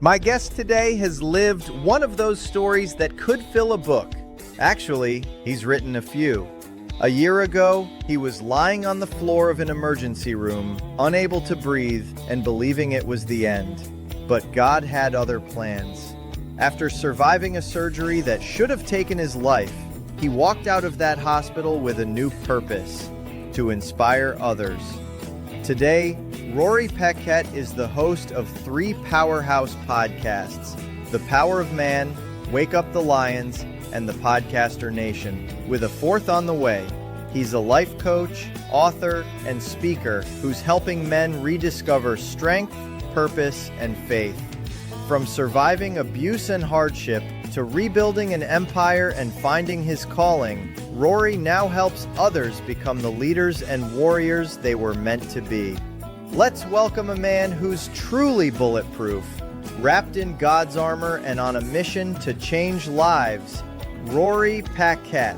My guest today has lived one of those stories that could fill a book. Actually, he's written a few. A year ago, he was lying on the floor of an emergency room, unable to breathe and believing it was the end. But God had other plans. After surviving a surgery that should have taken his life, he walked out of that hospital with a new purpose: to inspire others. Today, Rory Paquette is the host of 3 powerhouse podcasts: The Power of Man, Wake Up the Lions, and The Podcaster Nation, with a 4th on the way. He's a life coach, author, and speaker who's helping men rediscover strength, purpose, and faith. From surviving abuse and hardship to rebuilding an empire and finding his calling, Rory now helps others become the leaders and warriors they were meant to be. Let's welcome a man who's truly bulletproof, wrapped in God's armor and on a mission to change lives, Rory Paquette.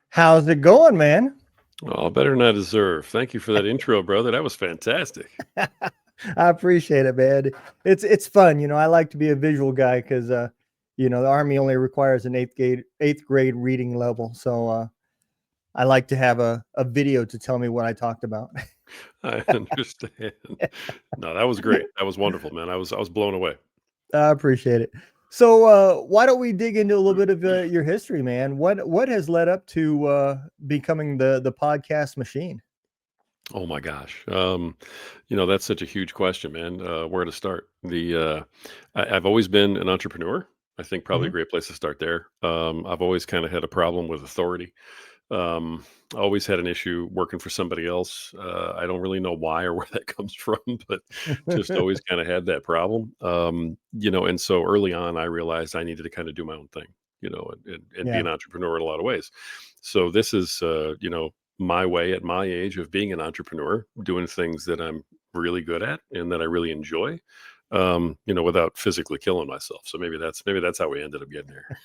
How's it going, man? Oh, better than I deserve. Thank you for that intro, brother. That was fantastic. I appreciate it, man. It's fun. I like to be a visual guy because, the Army only requires an eighth grade reading level. So I like to have a video to tell me what I talked about. I understand. No, that was great. That was wonderful, man. I was blown away. I appreciate it. So why don't we dig into a little bit of your history, man? What has led up to becoming the podcast machine? Oh my gosh. That's such a huge question, man. Where to start? I've always been an entrepreneur. I think probably a great place to start there. I've always kind of had a problem with authority. Always had an issue working for somebody else. I don't really know why or where that comes from, but just always kind of had that problem. And so early on, I realized I needed to kind of do my own thing, and be an entrepreneur in a lot of ways. So this is, my way at my age of being an entrepreneur, doing things that I'm really good at and that I really enjoy, without physically killing myself. So maybe that's how we ended up getting here.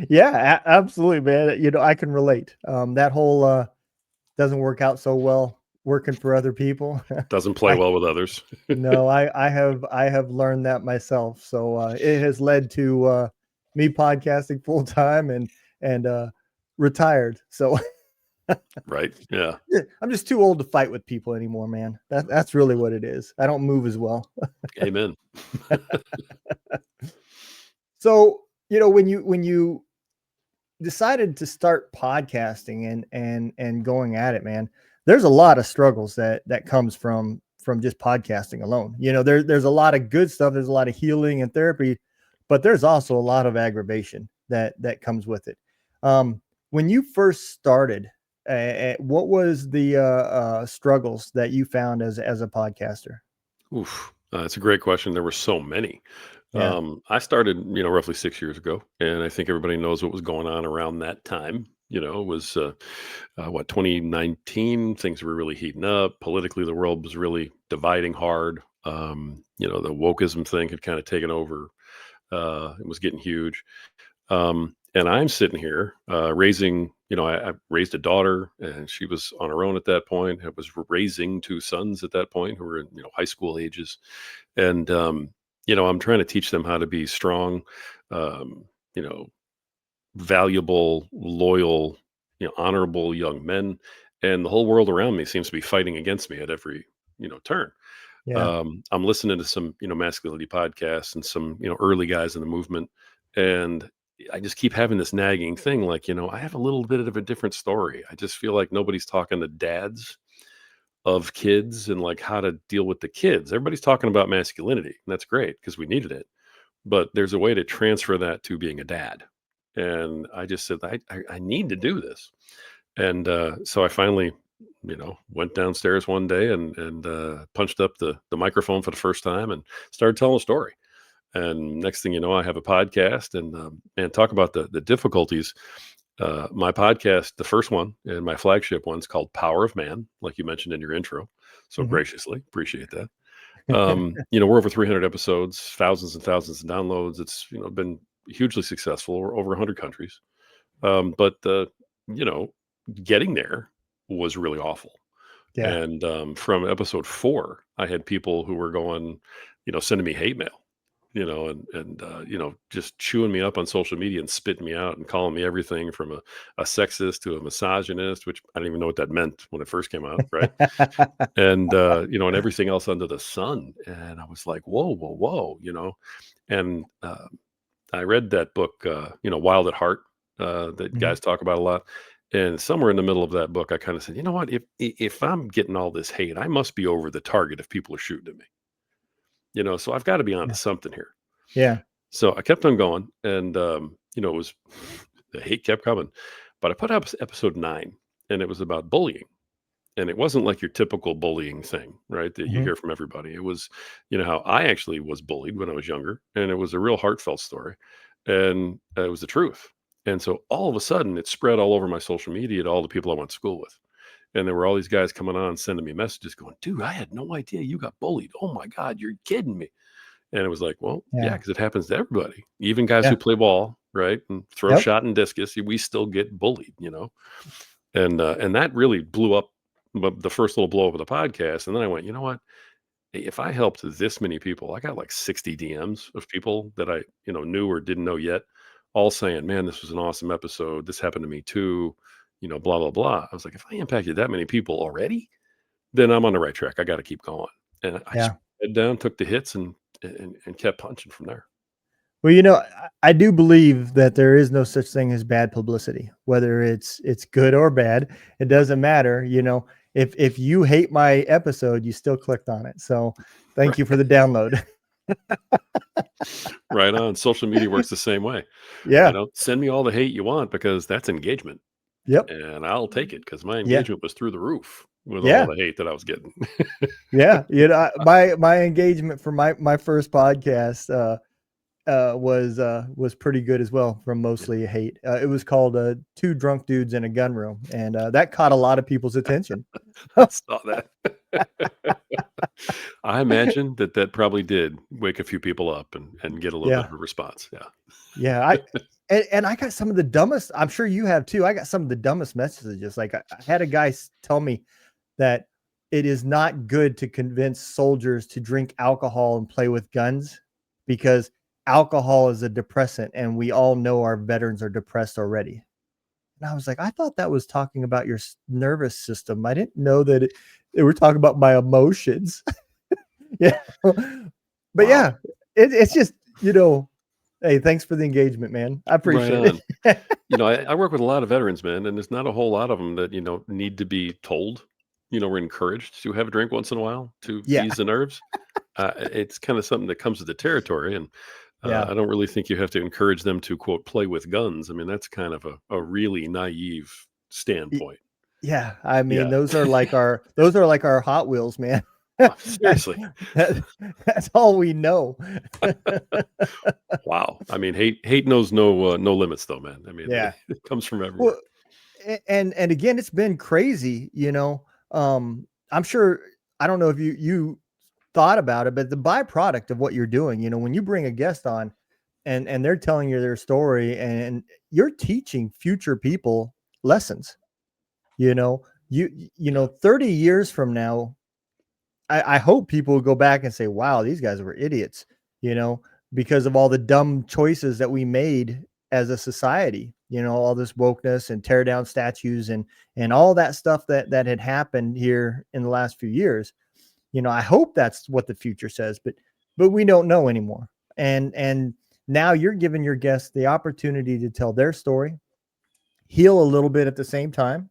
Yeah, absolutely, man. I can relate. That whole doesn't work out so well working for other people. Doesn't play well with others. No, I have learned that myself. So it has led to me podcasting full time and retired. So Right. Yeah. I'm just too old to fight with people anymore, man. That's really what it is. I don't move as well. Amen. So, when you decided to start podcasting and going at it, man, there's a lot of struggles that comes from just podcasting alone. There's a lot of good stuff. There's a lot of healing and therapy, but there's also a lot of aggravation that comes with it. When you first started, what was the struggles that you found as a podcaster? Oof. That's a great question. There were so many. Yeah. I started, roughly 6 years ago, and I think everybody knows what was going on around that time. It was 2019. Things were really heating up politically. The world was really dividing hard. The wokeism thing had kind of taken over. It was getting huge. And I'm sitting here raising. I raised a daughter, and she was on her own at that point. I was raising 2 sons at that point who were in high school ages, and I'm trying to teach them how to be strong, um, you know, valuable, loyal, honorable young men. And the whole world around me seems to be fighting against me at every, turn. Yeah. I'm listening to some, masculinity podcasts and some, early guys in the movement. And I just keep having this nagging thing like, I have a little bit of a different story. I just feel like nobody's talking to dads of kids and like how to deal with the kids. Everybody's talking about masculinity, and that's great because we needed it. But there's a way to transfer that to being a dad. And I just said, I need to do this. And so I finally, went downstairs one day and punched up the microphone for the first time and started telling a story. And next thing you know, I have a podcast. And man, talk about the difficulties. My podcast, the first one and my flagship one's called Power of Man, like you mentioned in your intro. So Mhm. graciously appreciate that. We're over 300 episodes, thousands and thousands of downloads. It's, been hugely successful. We're over 100 countries. But you know, getting there was really awful. Yeah. And from episode 4, I had people who were going, sending me hate mail, just chewing me up on social media and spitting me out and calling me everything from a sexist to a misogynist, which I didn't even know what that meant when it first came out, right? And and everything else under the sun. And I was like, whoa, whoa, whoa, And I read that book, Wild at Heart, that Mhm. guys talk about a lot. And somewhere in the middle of that book, I kind of said, you know what? If I'm getting all this hate, I must be over the target if people are shooting at me. So I've got to be onto Yeah. something here. Yeah. So I kept on going, and it was the hate kept coming. But I put up episode 9, and it was about bullying. And it wasn't like your typical bullying thing, right? That you Mhm. hear from everybody. It was, how I actually was bullied when I was younger, and it was a real heartfelt story, and it was the truth. And so all of a sudden, it spread all over my social media to all the people I went to school with. And there were all these guys coming on sending me messages going, dude, I had no idea you got bullied. Oh my God, you're kidding me. And it was like, well, yeah, Yeah. because it happens to everybody, even guys Yeah. who play ball, right? And throw Yep. shot and discus, we still get bullied. And that really blew up the first little blow up of the podcast. And then I went, you know what? If I helped this many people, I got like 60 DMs of people that I, knew or didn't know yet, all saying, man, this was an awesome episode. This happened to me too, blah, blah, blah. I was like, if I impacted that many people already, then I'm on the right track. I got to keep going. And I just Yeah. head down, took the hits and kept punching from there. Well, I do believe that there is no such thing as bad publicity, whether it's good or bad. It doesn't matter. If you hate my episode, you still clicked on it. So thank you for the download. Right on. Social media works the same way. Yeah. Send me all the hate you want because that's engagement. Yep. And I'll take it because my Yeah. engagement was through the roof with all Yeah. the hate that I was getting. Yeah. My engagement for my first podcast was pretty good as well, from mostly hate. It was called Two Drunk Dudes in a Gun Room, and that caught a lot of people's attention. I saw that. I imagine that probably did wake a few people up and get a little bit Yeah. of a response. Yeah. Yeah, and I got some of the dumbest. I'm sure you have too. I got some of the dumbest messages. Like I had a guy tell me that it is not good to convince soldiers to drink alcohol and play with guns because alcohol is a depressant, and we all know our veterans are depressed already. And I was like, I thought that was talking about your nervous system. I didn't know that they were talking about my emotions. Yeah, but Wow. yeah, it's just hey, thanks for the engagement, man. I Right appreciate on. it. I work with a lot of veterans, man, and there's not a whole lot of them that, need to be told, we're encouraged to have a drink once in a while to Yeah, ease the nerves. It's kind of something that comes with the territory. And yeah, I don't really think you have to encourage them to, quote, play with guns. I mean, that's kind of a really naive y- standpoint. yeah. I mean, Yeah. those are like our Hot Wheels, man. That's Seriously. that's all we know. Wow. I mean, hate knows no limits, though, man. I mean, Yeah. it comes from everywhere. Well, and again, it's been crazy. I'm sure. I don't know if you thought about it, but the byproduct of what you're doing, when you bring a guest on, and they're telling you their story, and you're teaching future people lessons. You know, Yeah. 30 years from now, I hope people will go back and say, wow, these guys were idiots, you know, because of all the dumb choices that we made as a society, all this wokeness and tear down statues and all that stuff that had happened here in the last few years. I hope that's what the future says, but we don't know anymore. And now you're giving your guests the opportunity to tell their story, heal a little bit at the same time,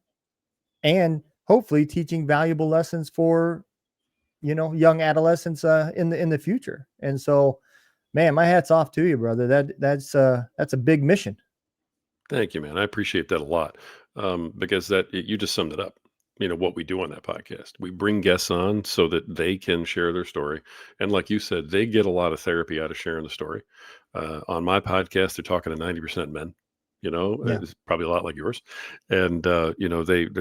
and hopefully teaching valuable lessons for young adolescents in the future. And so, man, my hat's off to you, brother. That's a big mission. Thank you, man. I appreciate that a lot, because you just summed it up. What we do on that podcast. We bring guests on so that they can share their story, and like you said, they get a lot of therapy out of sharing the story. On my podcast, they're talking to 90% men. Yeah, It's probably a lot like yours, and they're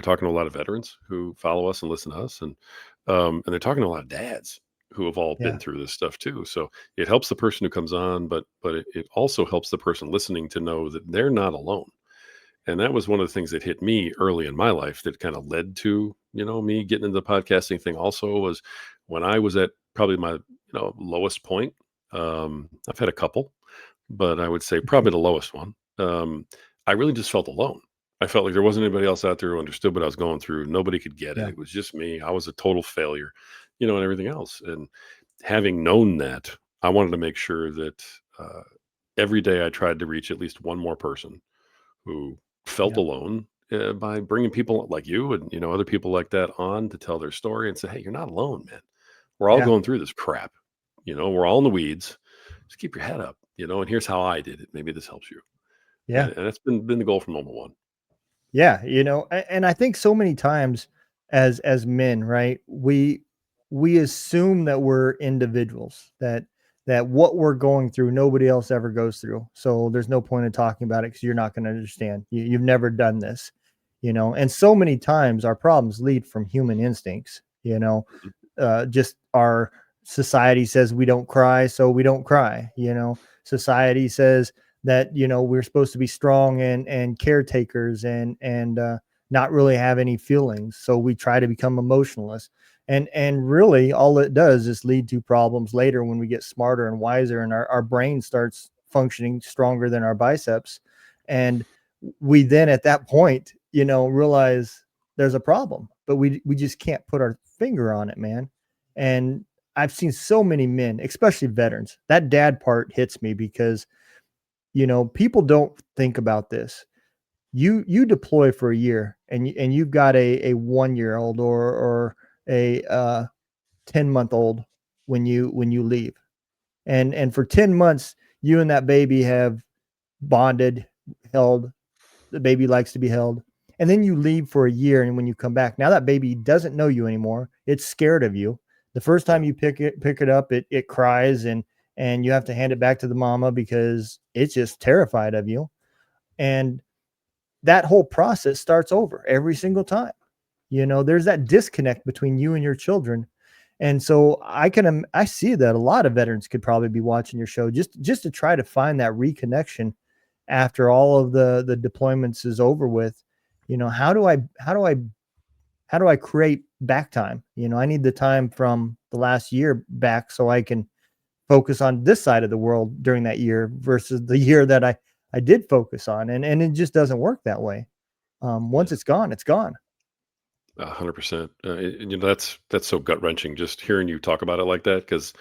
talking to a lot of veterans who follow us and listen to us, and they're talking to a lot of dads who have all been yeah, through this stuff too. So it helps the person who comes on, but it also helps the person listening to know that they're not alone. And that was one of the things that hit me early in my life that kind of led to, me getting into the podcasting thing also was when I was at probably my, lowest point, I've had a couple, but I would say probably the lowest one. I really just felt alone. I felt like there wasn't anybody else out there who understood what I was going through. Nobody could get it. Yeah. It was just me. I was a total failure, and everything else. And having known that, I wanted to make sure that every day I tried to reach at least one more person who felt Yeah. alone, by bringing people like you and other people like that on to tell their story and say, "Hey, you're not alone, man. We're all Yeah. going through this crap. We're all in the weeds. Just keep your head up. And here's how I did it. Maybe this helps you." Yeah. And that's been the goal from moment one. Yeah, and I think so many times as men, right? We assume that we're individuals, that what we're going through nobody else ever goes through. So there's no point in talking about it because you're not going to understand. You've never done this, And so many times our problems lead from human instincts, Mhm. just our society says we don't cry, so we don't cry. Society says that we're supposed to be strong and caretakers and not really have any feelings, so we try to become emotionless. And really all it does is lead to problems later when we get smarter and wiser and our brain starts functioning stronger than our biceps. And we then at that point realize there's a problem, but we just can't put our finger on it, man. And I've seen so many men, especially veterans. That dad part hits me because people don't think about this. You deploy for a year and you've got a 1 year old or a 10-month old when you leave. And for 10 months you and that baby have bonded, held. The baby likes to be held. And then you leave for a year, and when you come back, now that baby doesn't know you anymore. It's scared of you. The first Yeah. time you pick it up, it cries, and you have to hand it back to the mama because it's just terrified of you. And that whole process starts over every single time. There's that disconnect between you and your children. And so I see that a lot of veterans could probably be watching your show just to try to find that reconnection after all of the deployments is over with. How do I create back time? I need the time from the last year back so I can focus on this side of the world during that year versus the year that I did focus on. And it just doesn't work that way. Once Yeah. it's gone, it's gone. 100%. That's so gut wrenching just hearing you talk about it like that, because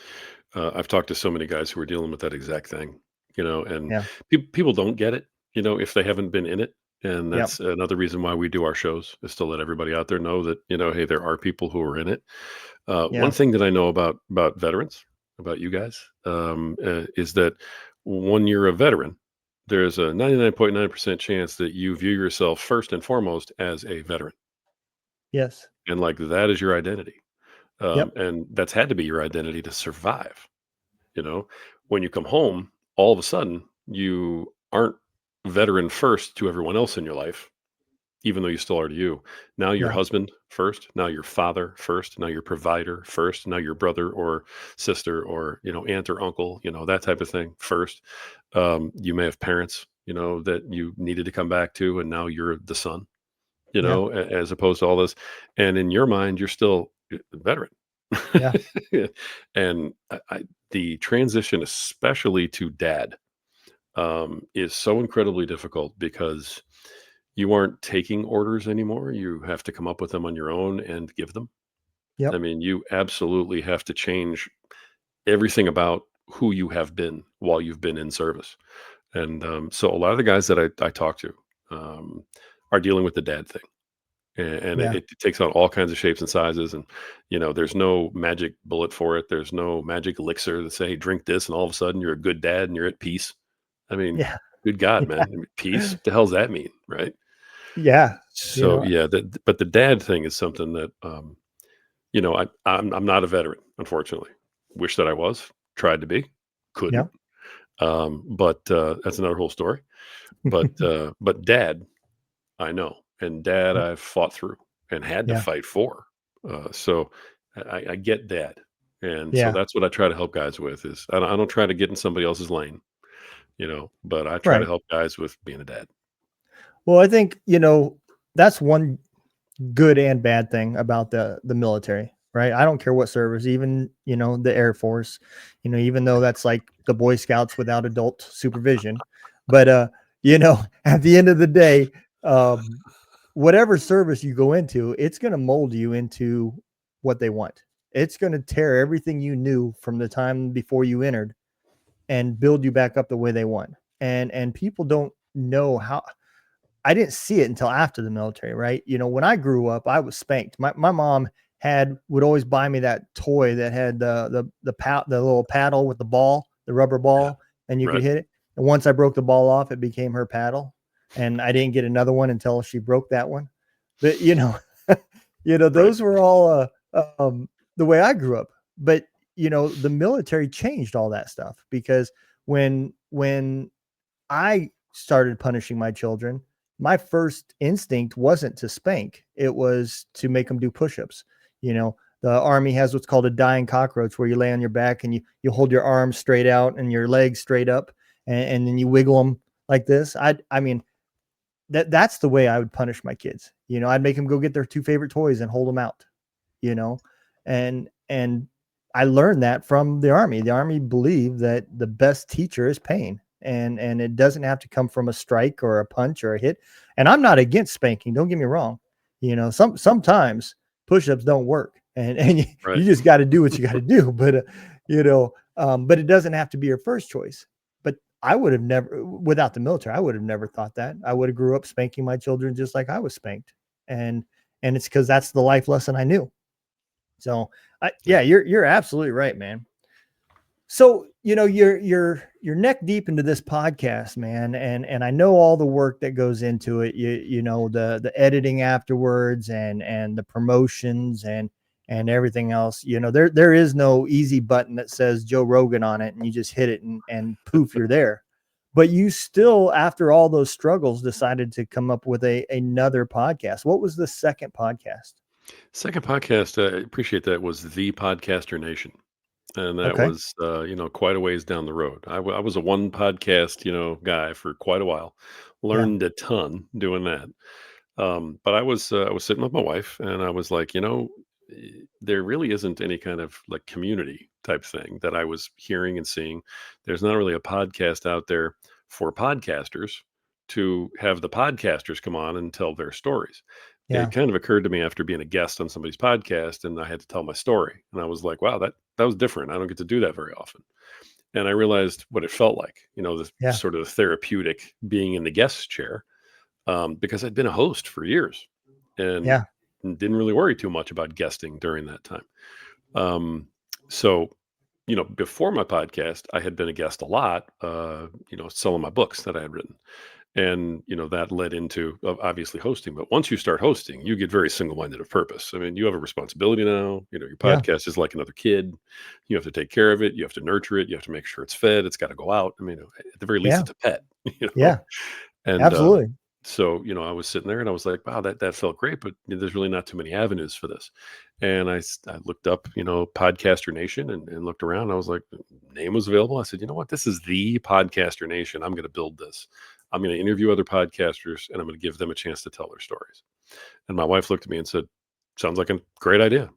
I've talked to so many guys who are dealing with that exact thing, and Yeah. people don't get it, if they haven't been in it. And Yep. that's another reason why we do our shows, is to let everybody out there know that, hey, there are people who are in it. One Yeah. thing that I know about veterans, about you guys, is that when you're a veteran, there's a 99.9% chance that you view yourself first and foremost as a veteran. Yes. And like that is your identity. Yep. And that's had to be your identity to survive. You know, when you come home, all of a sudden you aren't veteran first to everyone else in your life, even though you still are to you. Now you're Yeah. husband first, now you're father first, now you're provider first, now your brother or sister or, aunt or uncle, that type of thing first. You may have parents, that you needed to come back to, and now you're the son, Yeah. as opposed to all this. And in your mind, you're still a veteran. Yeah. And the transition, especially to dad, is so incredibly difficult because you aren't taking orders anymore. You have to come up with them on your own and give them. I Yep. mean, you absolutely have to change everything about who you have been while you've been in service. And so a lot of the guys that I talk to um, are dealing with the dad thing. And Yeah. it takes on all kinds of shapes and sizes. And, there's no magic bullet for it. There's no magic elixir that say, "Hey, drink this," and all of a sudden you're a good dad and you're at peace. I mean, Yeah. good God, Yeah. man. I mean, peace? What the hell's that mean? Right. Yeah. You So know, yeah, but the dad thing is something that, I'm not a veteran, unfortunately. Wish that I was, tried to be, couldn't. yeah. But that's another whole story. But dad, I know, and dad Yep. I've fought through and had to Yeah. fight for. So I get dad, and so Yeah. that's what I try to help guys with. Is I don't try to get in somebody else's lane, but I try to Right. help guys with being a dad. Well, I think, that's one good and bad thing about the military. right? I don't care what service, even, the Air Force, even though that's like the Boy Scouts without adult supervision. But, at the end of the day, um, whatever service you go into, it's going to mold you into what they want. It's going to tear everything you knew from the time before you entered and build you back up the way they want. And people don't know how. I didn't see it until after the military, right? When I grew up, I was spanked. My mom would always buy me that toy that had the little paddle with the ball, the rubber Yeah. ball, and you could Right. hit it. And once I broke the ball off, it became her paddle, and I didn't get another one until she broke that one. But Right. those were all the way I grew up. But the military changed all that stuff, because when I started punishing my children, my first instinct wasn't to spank. It was to make them do push-ups. The Army has what's called a dying cockroach, where you lay on your back and you hold your arms straight out and your legs straight up, and then you wiggle them like this. I mean, that's the way I would punish my kids. I'd make them go get their two favorite toys and hold them out, you know, and I learned that from the Army. The Army believed that the best teacher is pain, and it doesn't have to come from a strike or a punch or a hit. And I'm not against spanking. Don't get me wrong. Sometimes push-ups don't work, and you Right. just got to do what you got to do. But it doesn't have to be your first choice. But I would have never, without the military, I would have never thought that. I would have grew up spanking my children just like I was spanked, and it's because that's the life lesson I knew. So, yeah, Yeah. you're absolutely right, man. So, you're neck deep into this podcast, man, and I know all the work that goes into it. The editing afterwards, and the promotions, and everything else. There is no easy button that says Joe Rogan on it and you just hit it and poof, you're there. But you still, after all those struggles, decided to come up with another podcast. What was the second podcast? Second podcast, I appreciate that, was The Podcaster Nation. And that Okay. was, quite a ways down the road. I was a one podcast, guy for quite a while. Yeah. Learned a ton doing that. But I was sitting with my wife, and I was like, there really isn't any kind of like community type thing that I was hearing and seeing. There's not really a podcast out there for podcasters to have the podcasters come on and tell their stories. It Yeah. kind of occurred to me after being a guest on somebody's podcast, and I had to tell my story. And I was like, wow, that was different. I don't get to do that very often. And I realized what it felt like, the Yeah. sort of therapeutic being in the guest chair, because I'd been a host for years and Yeah. didn't really worry too much about guesting during that time. Um, so, before my podcast, I had been a guest a lot, selling my books that I had written. And, that led into obviously hosting. But once you start hosting, you get very single minded of purpose. I mean, you have a responsibility now. Your Yeah. podcast is like another kid. You have to take care of it. You have to nurture it. You have to make sure it's fed. It's got to go out. I mean, at the very least, Yeah. it's a pet, Yeah. And Absolutely. so, I was sitting there and I was like, wow, that felt great, but there's really not too many avenues for this. And I looked up, Podcaster Nation, and looked around. I was like, name was available. I said, you know what? This is the Podcaster Nation. I'm going to build this. I'm going to interview other podcasters, and I'm going to give them a chance to tell their stories. And my wife looked at me and said, sounds like a great idea.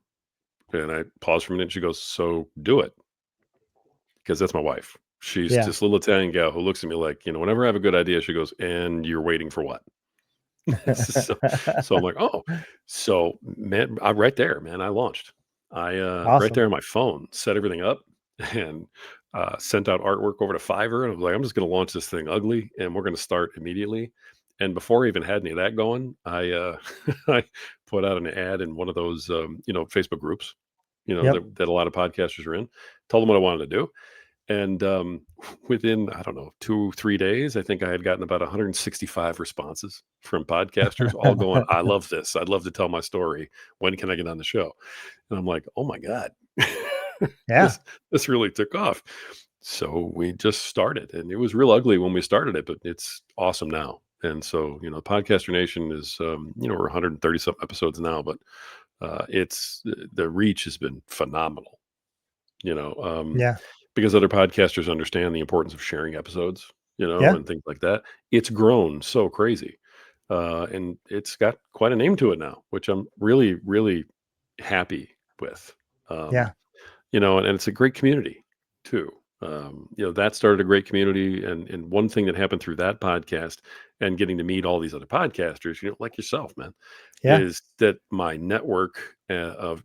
And I paused for a minute. And she goes, so do it. Because that's my wife. She's Yeah. this little Italian gal who looks at me like, whenever I have a good idea, she goes, and you're waiting for what? so, so I'm like, oh, so man, I right there, man, I launched. I right Awesome. there on my phone, set everything up, and sent out artwork over to Fiverr. And I was like, I'm just going to launch this thing ugly, and we're going to start immediately. And before I even had any of that going, I I put out an ad in one of those Facebook groups, Yep. that a lot of podcasters are in. Told them what I wanted to do, and within, I don't know, 2, 3 days, I think I had gotten about 165 responses from podcasters, all going, I love this. I'd love to tell my story. When can I get on the show? And I'm like, oh my God, Yeah. this really took off. So we just started, and it was real ugly when we started it, but it's awesome now. And so, Podcaster Nation is, we're 130 some episodes now, but it's the reach has been phenomenal, you know, um, Yeah. because other podcasters understand the importance of sharing episodes, Yeah. and things like that. It's grown so crazy. And it's got quite a name to it now, which I'm really, really happy with. Yeah. And it's a great community too. That started a great community, and one thing that happened through that podcast and getting to meet all these other podcasters, like yourself, man, Yeah. is that my network of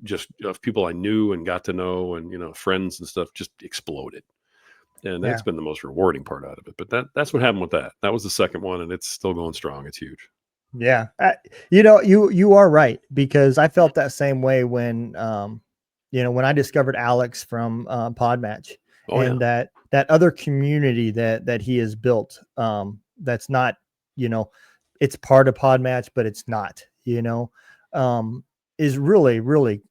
people I knew and got to know, and friends and stuff, just exploded. And that's Yeah. been the most rewarding part out of it. But that's what happened with that. That was the second one, and it's still going strong. It's huge. Yeah. You are right, because I felt that same way when I discovered Alex from Podmatch, Oh yeah, and that other community that he has built, that's not, it's part of Podmatch, but it's not, um, is really, really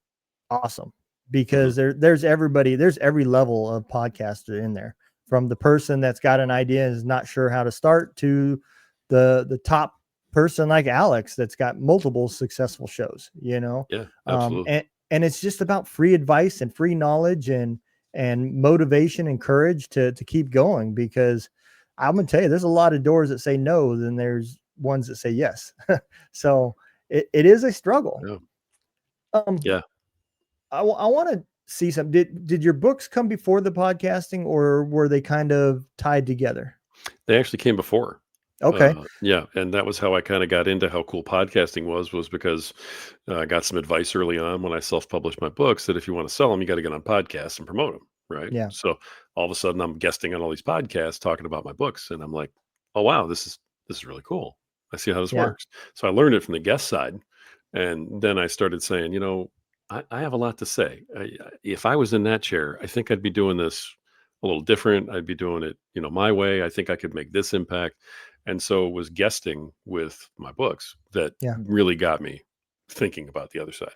awesome, hmm, because there's everybody, there's every level of podcaster in there, from the person that's got an idea and is not sure how to start, to the top person like Alex that's got multiple successful shows, yeah, absolutely. and it's just about free advice and free knowledge and motivation and courage to keep going, because I'm gonna tell you, there's a lot of doors that say no, then there's ones that say yes. So it is a struggle. Yeah, um yeah. I want to see some. Did your books come before the podcasting, or were they kind of tied together? They actually came before. Okay. Yeah, and that was how I kind of got into how cool podcasting was because I got some advice early on when I self-published my books that if you want to sell them, you got to get on podcasts and promote them, right? Yeah. So all of a sudden, I'm guesting on all these podcasts talking about my books, and I'm like, oh wow, this is really cool. I see how this Yeah. works. So I learned it from the guest side, and then I started saying, I have a lot to say. If I was in that chair, I think I'd be doing this a little different. I'd be doing it, my way. I think I could make this impact. And so it was guesting with my books that Yeah. really got me thinking about the other side.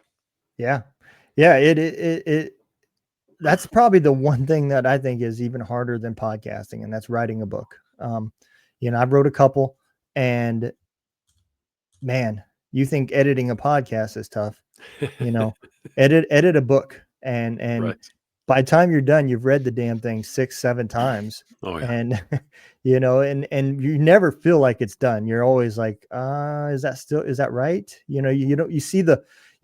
Yeah. Yeah. It that's probably the one thing that I think is even harder than podcasting, and that's writing a book. I've wrote a couple, and man, you think editing a podcast is tough, you know, edit a book, and Right. by the time you're done, you've read the damn thing 6, 7 times. Oh yeah. And and you never feel like it's done. You're always like, is that right? You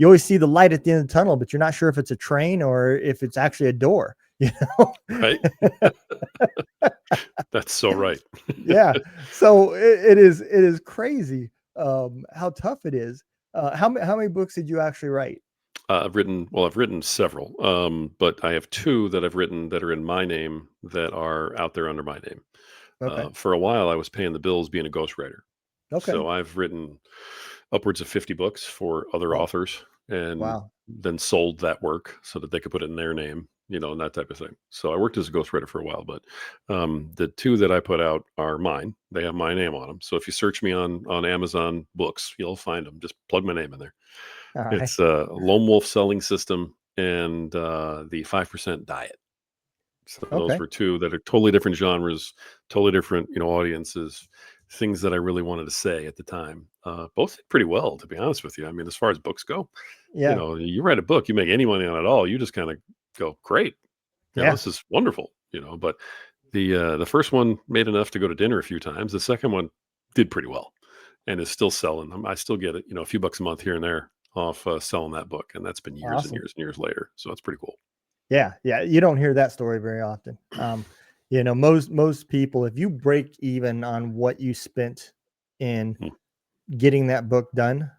always see the light at the end of the tunnel, but you're not sure if it's a train or if it's actually a door, you know? Right. That's so right. Yeah. So it is crazy how tough it is. How many books did you actually write? I've written several, but I have two that I've written that are in my name that are out there under my name. Okay. For a while, I was paying the bills being a ghostwriter. Okay. So I've written upwards of 50 books for other Oh, authors and wow. then sold that work so that they could put it in their name, and that type of thing. So I worked as a ghostwriter for a while, but the two that I put out are mine. They have my name on them. So if you search me on Amazon Books, you'll find them. Just plug my name in there. All right. It's Lone Wolf Selling System and the 5% Diet. So those Okay. were two that are totally different genres, totally different, audiences, things that I really wanted to say at the time. Both did pretty well, to be honest with you. I mean, as far as books go, Yeah. you write a book, you make any money on it all, you just kind of go, great, Yeah. this is wonderful, But the first one made enough to go to dinner a few times. The second one did pretty well, and is still selling. I still get it, a few bucks a month here and there off selling that book, and that's been years and Awesome. years and years later. So it's pretty cool. Yeah. Yeah. You don't hear that story very often. Most people, if you break even on what you spent in Mm, getting that book done,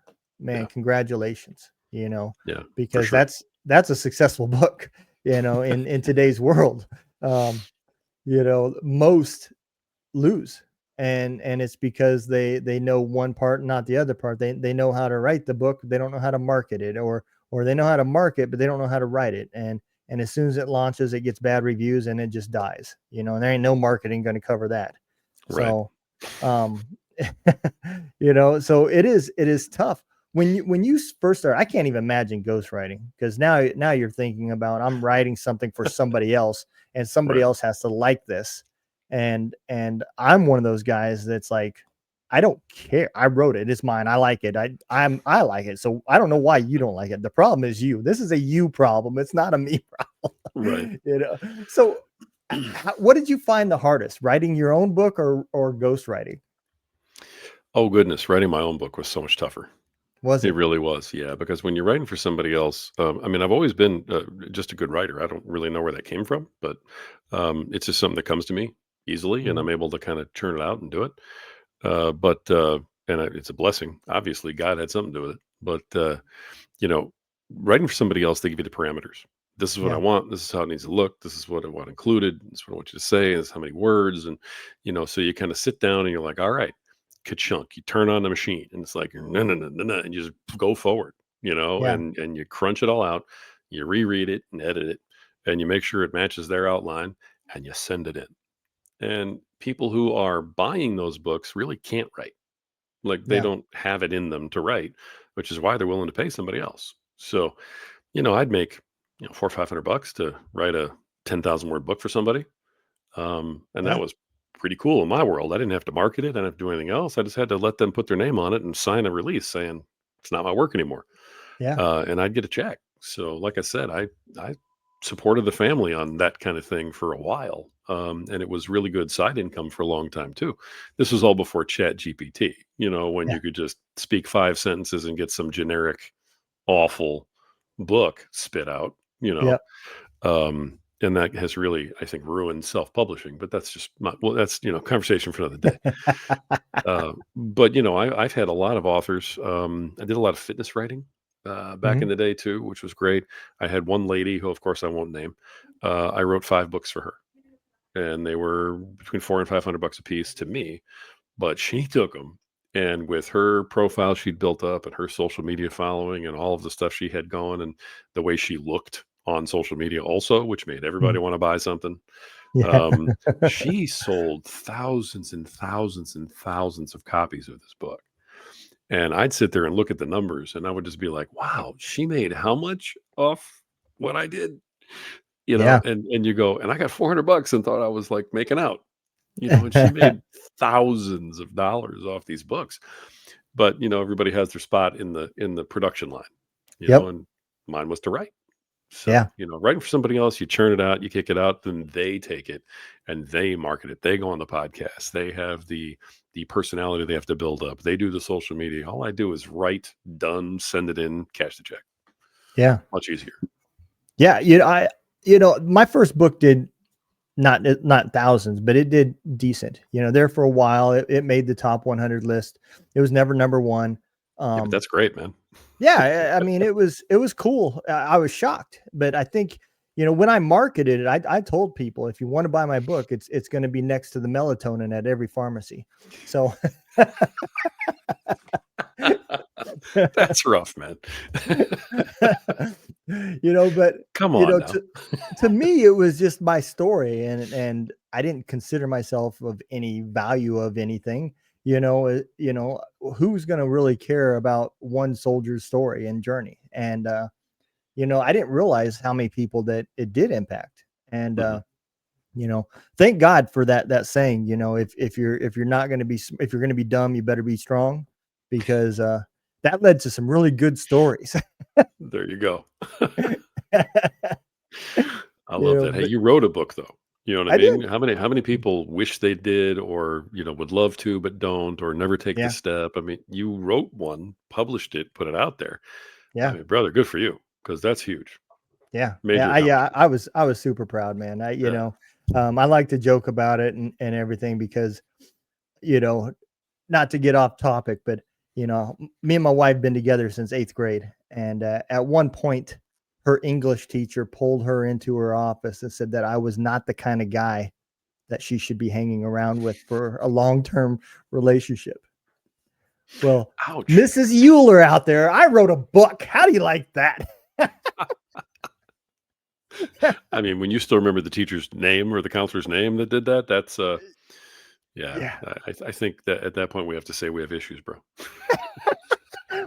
man, yeah, congratulations, yeah, for because sure. that's a successful book, in today's world. Most lose, and it's because they know one part, not the other part. They know how to write the book, they don't know how to market it, or they know how to market, but they don't know how to write it. And as soon as it launches, it gets bad reviews and it just dies, and there ain't no marketing going to cover that. Right. So um so it is tough when you first start. I can't even imagine ghostwriting, because now you're thinking about, I'm writing something for somebody else, and somebody Right. else has to like this. And I'm one of those guys that's like, I don't care. I wrote it. It's mine. I like it. I like it. So I don't know why you don't like it. The problem is you. This is a you problem. It's not a me Right. problem. So what did you find the hardest, writing your own book or ghostwriting? Oh goodness, writing my own book was so much tougher. Was It it? really was, yeah, because when you're writing for somebody else, I mean, I've always been just a good writer. I don't really know where that came from, but it's just something that comes to me easily, and Mhm. I'm able to kind of churn it out and do it. But it's a blessing. Obviously, God had something to do with it. But you know, writing for somebody else, they give you the parameters. This is what I Yeah. want. This is how it needs to look. This is what I want included. This is what I want you to say. This is how many words. And, so you kind of sit down and you're like, all right, ka-chunk. You turn on the machine and it's like, no, no, no, no, no. And you just go forward, Yeah. and you crunch it all out. You reread it and edit it and you make sure it matches their outline and you send it in. And people who are buying those books really can't write. Like they Yeah. don't have it in them to write, which is why they're willing to pay somebody else. So I'd make, 400 or 500 bucks to write a 10,000 word book for somebody. And that Yeah. was pretty cool in my world. I didn't have to market it. I didn't have to do anything else. I just had to let them put their name on it and sign a release saying it's not my work anymore. Yeah. And I'd get a check. So like I said, I supported the family on that kind of thing for a while. And it was really good side income for a long time too. This was all before Chat GPT, when Yeah. you could just speak 5 sentences and get some generic awful book spit out, Yep. and that has really, I think, ruined self-publishing. But that's just that's conversation for another day. But I've had a lot of authors. I did a lot of fitness writing back in Mhm. the day too, which was great. I had one lady who, of course, I won't name. I wrote 5 books for her, and they were between 400 and 500 bucks a piece to me, but she took them, and with her profile she'd built up and her social media following and all of the stuff she had going and the way she looked on social media also, which made everybody Mhm. want to buy something, Yeah. um, she sold thousands and thousands and thousands of copies of this book. And I'd sit there and look at the numbers and I would just be like, wow, she made how much off what I did? Yeah. And you go, and I got 400 bucks and thought I was like making out, and she made thousands of dollars off these books. But, everybody has their spot in the production line, Yep. and mine was to write. Yeah. So, writing for somebody else, you churn it out, you kick it out, then they take it and they market it. They go on the podcast. They have the personality they have to build up. They do the social media. All I do is write, done, send it in, cash the check. Yeah. Much easier. Yeah. My first book did not thousands, but it did decent. There for a while, it made the top 100 list. It was never number one. Yeah, but Um, that's great, man. yeah, I mean, it was cool. I was shocked, but I think when I marketed it, I told people if you want to buy my book, it's going to be next to the melatonin at every pharmacy. So That's rough, man. but Come on now. to me, it was just my story, and I didn't consider myself of any value of anything. Who's going to really care about one soldier's story and journey? And I didn't realize how many people that it did impact. And Mhm. thank God for that saying. If you're not going to be if you're going to be dumb, you better be strong, because that led to some really good stories. There you go. I you love know, that. Hey, but you wrote a book though. You know what I I mean? did. How many people wish they did or, would love to but don't or never take the Yeah. step? I mean, you wrote one, published it, put it out there. I Yeah. mean, brother, good for you because that's huge. Yeah. Yeah. Major Yeah. accomplishment. I was super proud, man. Yeah. I like to joke about it and everything because, you know, not to get off topic, but me and my wife been together since 8th grade. And at one point, her English teacher pulled her into her office and said that I was not the kind of guy that she should be hanging around with for a long-term relationship. Well, Ouch. Mrs. Euler out there, I wrote a book. How do you like that? I mean, when you still remember the teacher's name or the counselor's name that did that, that's yeah. Yeah. I think that at that point we have to say we have issues, bro.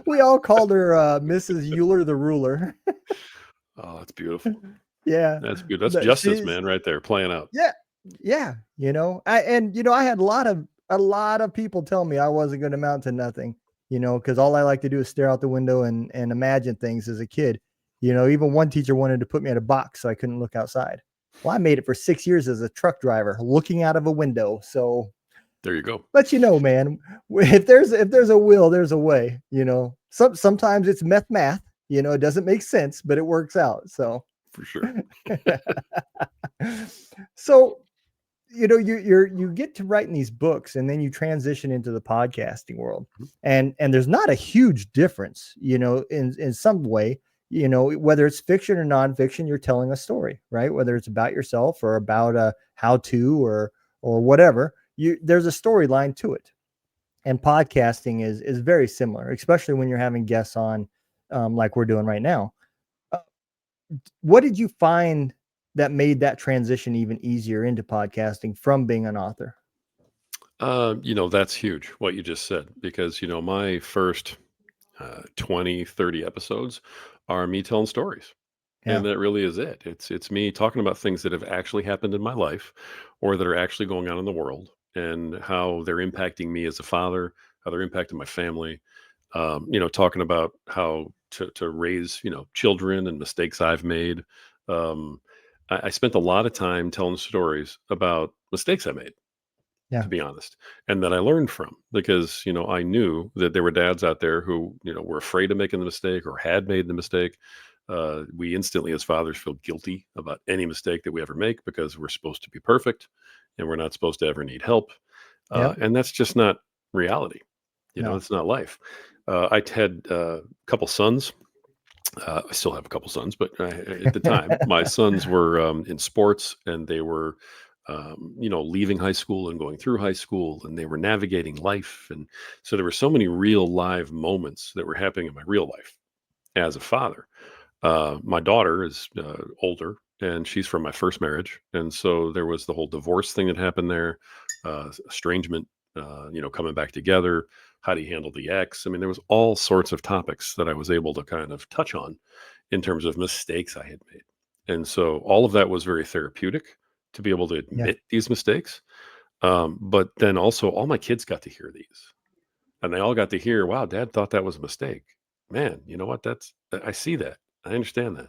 We all called her Mrs. Euler the ruler. Oh, that's beautiful. Yeah. That's good. That's But justice, she's man, right there, playing out. yeah. Yeah. I had a lot of people tell me I wasn't going to amount to nothing, because all I like to do is stare out the window and imagine things as a kid. Even one teacher wanted to put me in a box so I couldn't look outside. Well, I made it for 6 years as a truck driver, looking out of a window. So There you go. But man, if there's a will, there's a way. Sometimes it's math. It doesn't make sense, but it works out. So For sure. so you get to writing these books, and then you transition into the podcasting world, and there's not a huge difference, in some way, whether it's fiction or nonfiction, you're telling a story, right? Whether it's about yourself or about a how to or whatever, there's a storyline to it. And podcasting is very similar, especially when you're having guests on, like we're doing right now. What did you find that made that transition even easier into podcasting from being an author? That's huge what you just said, because, my first 20, 30 episodes are me telling stories. Yeah. And that really is it. It's me talking about things that have actually happened in my life or that are actually going on in the world, and how they're impacting me as a father, how they're impacting my family. Talking about how to raise, children and mistakes I've made. Um, I spent a lot of time telling stories about mistakes I made, Yeah. to be honest, and that I learned from, because, I knew that there were dads out there who, were afraid of making the mistake or had made the mistake. We instantly, as fathers, feel guilty about any mistake that we ever make, because we're supposed to be perfect and we're not supposed to ever need help. Yep. And that's just not reality. No. It's not life. I had a couple sons. I still have a couple sons, but at the time, my sons were in sports, and they were, leaving high school and going through high school, and they were navigating life. And so there were so many real live moments that were happening in my real life as a father. My daughter is older, and she's from my first marriage. And so there was the whole divorce thing that happened there, estrangement, coming back together. How do you handle the ex? I mean, there was all sorts of topics that I was able to kind of touch on in terms of mistakes I had made. And so all of that was very therapeutic, to be able to Yeah. admit these mistakes. But then also, all my kids got to hear these, and they all got to hear, wow, dad thought that was a mistake. Man, you know what? I see that. I understand that.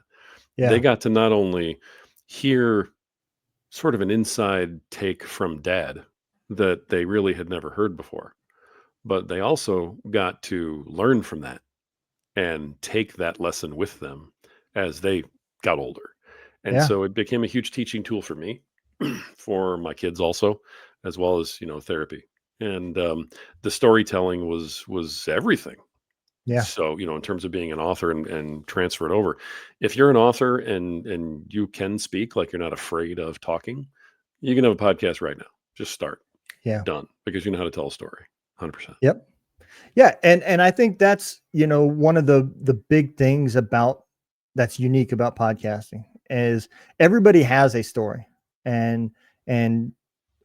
They Yeah. got to not only hear sort of an inside take from dad that they really had never heard before, but they also got to learn from that and take that lesson with them as they got older. And Yeah. so it became a huge teaching tool for me, for my kids also, as well as, therapy. And the storytelling was everything. Yeah. So, in terms of being an author and transfer it over, if you're an author and you can speak, like, you're not afraid of talking, you can have a podcast right now. Just start. Yeah. Done. Because you know how to tell a story. 100%. Yep. Yeah. And I think that's, one of the big things that's unique about podcasting is everybody has a story, and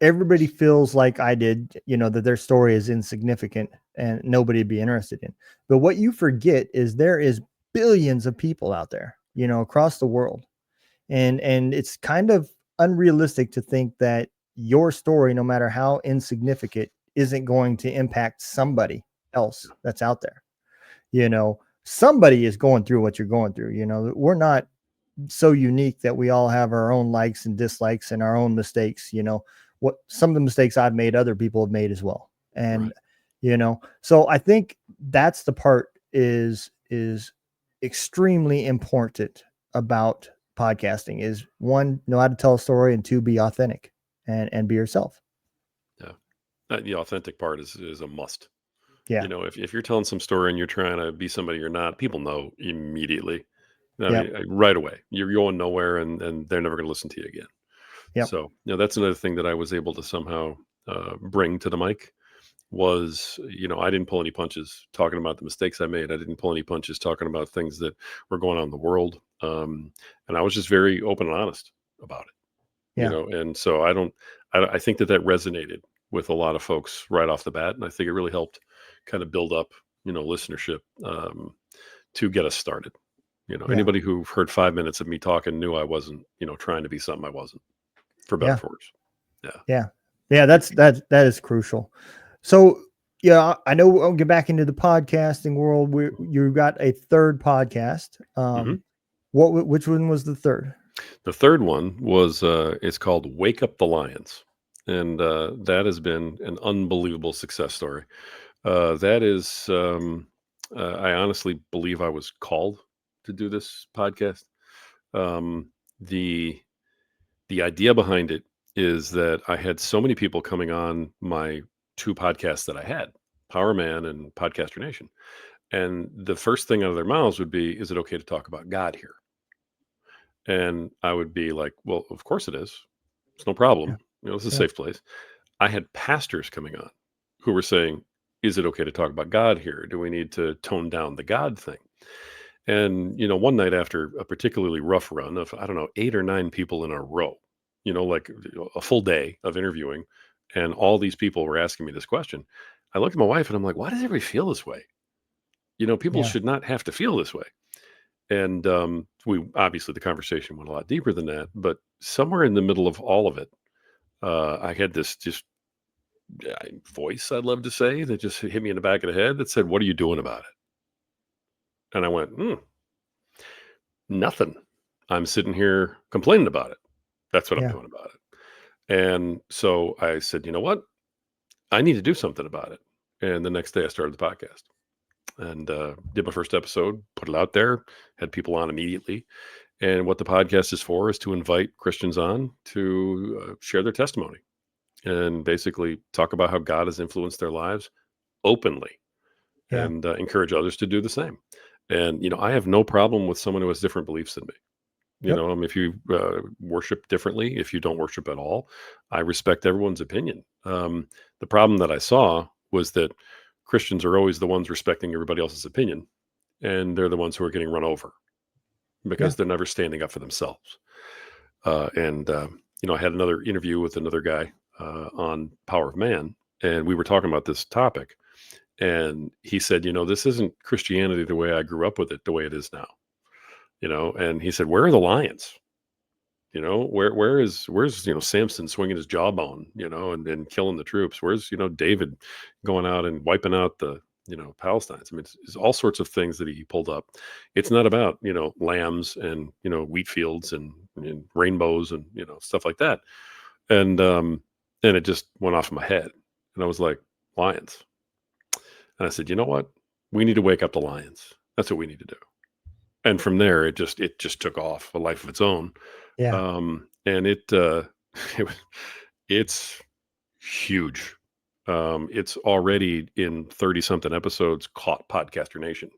everybody feels like I did, that their story is insignificant and nobody would be interested in. But what you forget is there is billions of people out there, across the world. And it's kind of unrealistic to think that your story, no matter how insignificant, isn't going to impact somebody else that's out there. Somebody is going through what you're going through. We're not so unique that we all have our own likes and dislikes and our own mistakes. What some of the mistakes I've made, other people have made as well. And Right. so I think that's the part is extremely important about podcasting is, one, know how to tell a story, and two, be authentic and be yourself. Yeah. The authentic part is a must. Yeah. If you're telling some story and you're trying to be somebody you're not, people know immediately. I Yep. mean, right away. You're going nowhere, and they're never going to listen to you again. Yep. So, that's another thing that I was able to somehow bring to the mic was, I didn't pull any punches talking about the mistakes I made. I didn't pull any punches talking about things that were going on in the world. And I was just very open and honest about it, Yeah. and so I think that resonated with a lot of folks right off the bat. And I think it really helped kind of build up, listenership to get us started. Yeah. Anybody who heard 5 minutes of me talking knew I wasn't, trying to be something I wasn't, for better or Yeah. for worse. Yeah. Yeah. Yeah. That is crucial. So, yeah, I know we'll get back into the podcasting world. You got a third podcast. Mhm. Which one was the third? The third one was it's called Wake Up the Lions. And that has been an unbelievable success story. That is, I honestly believe I was called to do this podcast. Um, the the idea behind it is that I had so many people coming on my two podcasts that I had, Power Man and Podcaster Nation. And the first thing out of their mouths would be, is it okay to talk about God here? And I would be like, well, of course it is. It's no Yeah. problem. It's a Yeah. safe place. I had pastors coming on who were saying, is it okay to talk about God here? Do we need to tone down the God thing? And, one night after a particularly rough run of, I don't know, 8 or 9 people in a row, like a full day of interviewing, and all these people were asking me this question. I looked at my wife and I'm like, why does everybody feel this way? People Yeah. should not have to feel this way. And we obviously the conversation went a lot deeper than that, but somewhere in the middle of all of it, I had this just voice, I'd love to say, that just hit me in the back of the head that said, "What are you doing about it?" And I went, nothing. I'm sitting here complaining about it. That's what I'm Yeah. doing about it. And so I said, you know what? I need to do something about it. And the next day I started the podcast and did my first episode, put it out there, had people on immediately. And what the podcast is to invite Christians on to share their testimony and basically talk about how God has influenced their lives openly Yeah. and encourage others to do the same. And, I have no problem with someone who has different beliefs than me. Yep. If you worship differently, if you don't worship at all, I respect everyone's opinion. The problem that I saw was that Christians are always the ones respecting everybody else's opinion, and they're the ones who are getting run over Yeah. because they're never standing up for themselves. I had another interview with another guy on Power of Man, and we were talking about this topic. And he said, this isn't Christianity the way I grew up with it, the way it is now. And he said, where are the lions? Where's Samson swinging his jawbone, and killing the troops? Where's David going out and wiping out the Palestinians? I mean, it's all sorts of things that he pulled up. It's not about lambs and wheat fields and rainbows and stuff like that. And it just went off in my head, and I was like, lions. And I said, you know what? We need to wake up the lions. That's what we need to do. And from there, it just took off a life of its own. Yeah. And it was it's huge. It's already in 30 something episodes caught Podcaster Nation,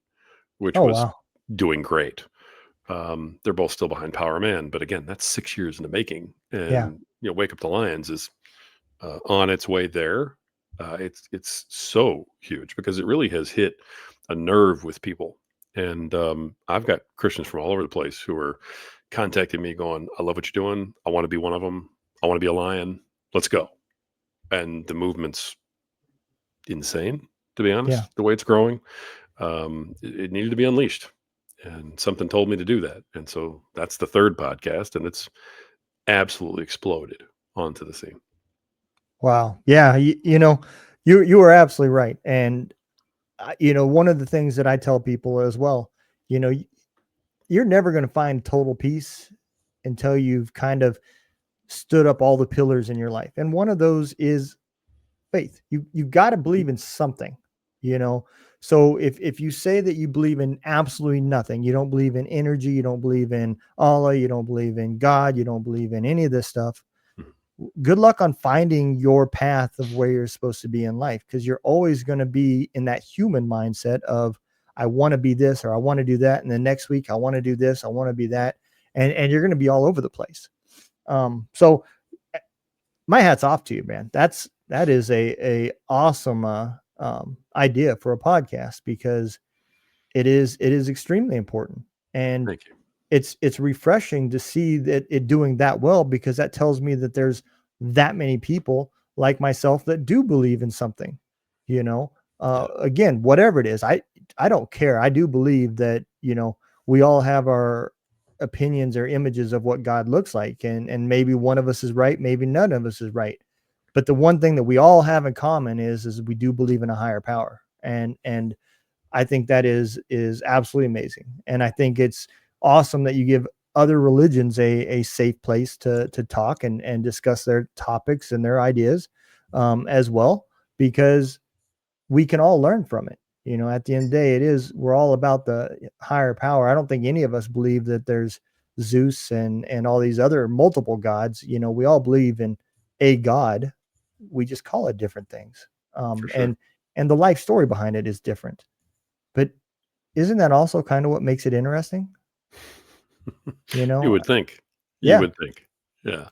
which Oh, was wow. doing great. They're both still behind Power Man, but again, that's 6 years in the making. Yeah. And Wake Up the Lions is on its way there. It's so huge because it really has hit a nerve with people. And I've got Christians from all over the place who are contacting me going, I love what you're doing. I want to be one of them. I want to be a lion. Let's go. And the movement's insane, to be honest, Yeah. the way it's growing. It needed to be unleashed. And something told me to do that. And so that's the third podcast, and it's absolutely exploded onto the scene. Wow. Yeah. You are absolutely right. And, one of the things that I tell people as well, you're never going to find total peace until you've kind of stood up all the pillars in your life. And one of those is faith. You've got to believe in something, you know. So if you say that you believe in absolutely nothing, you don't believe in energy, you don't believe in Allah, you don't believe in God, you don't believe in any of this stuff, good luck on finding your path of where you're supposed to be in life, because you're always going to be in that human mindset of I want to be this or I want to do that, and the next week I want to do this, I want to be that, and you're going to be all over the place. So my hat's off to you, man. That is a awesome idea for a podcast, because it is extremely important, and Thank you. it's refreshing to see that it doing that well, because that tells me that there's that many people like myself that do believe in something, you know. Yeah. Again, whatever it is, I don't care. I do believe that, we all have our opinions or images of what God looks like, and maybe one of us is right, maybe none of us is right, but the one thing that we all have in common is we do believe in a higher power, and I think that is absolutely amazing. And I think it's awesome that you give other religions a safe place to talk and discuss their topics and their ideas, as well, because we can all learn from it. At the end of the day, we're all about the higher power. I don't think any of us believe that there's Zeus and all these other multiple gods. We all believe in a God. We just call it different things. For sure. And the life story behind it is different. But isn't that also kind of what makes it interesting? You would think. You Yeah. would think. Yeah.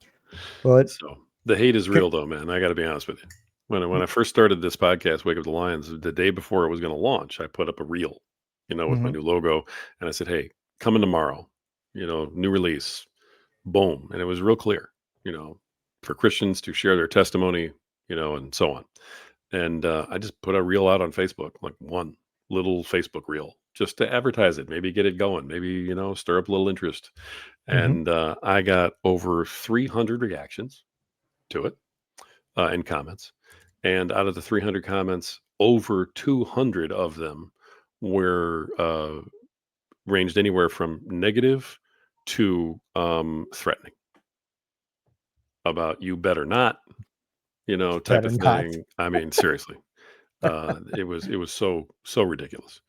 But So the hate is real, though, man. I got to be honest with you. When I first started this podcast, Wake Up the Lions, the day before it was going to launch, I put up a reel, with my Mhm. new logo, and I said, "Hey, coming tomorrow, new release, boom," and it was real clear, for Christians to share their testimony, and so on. And I just put a reel out on Facebook, like one little Facebook reel, just to advertise it, maybe get it going, maybe stir up a little interest. Mhm. And I got over 300 reactions to it and comments. And out of the 300 comments, over 200 of them were ranged anywhere from negative to threatening about you better not, type better of not. thing. I mean, seriously, it was so ridiculous.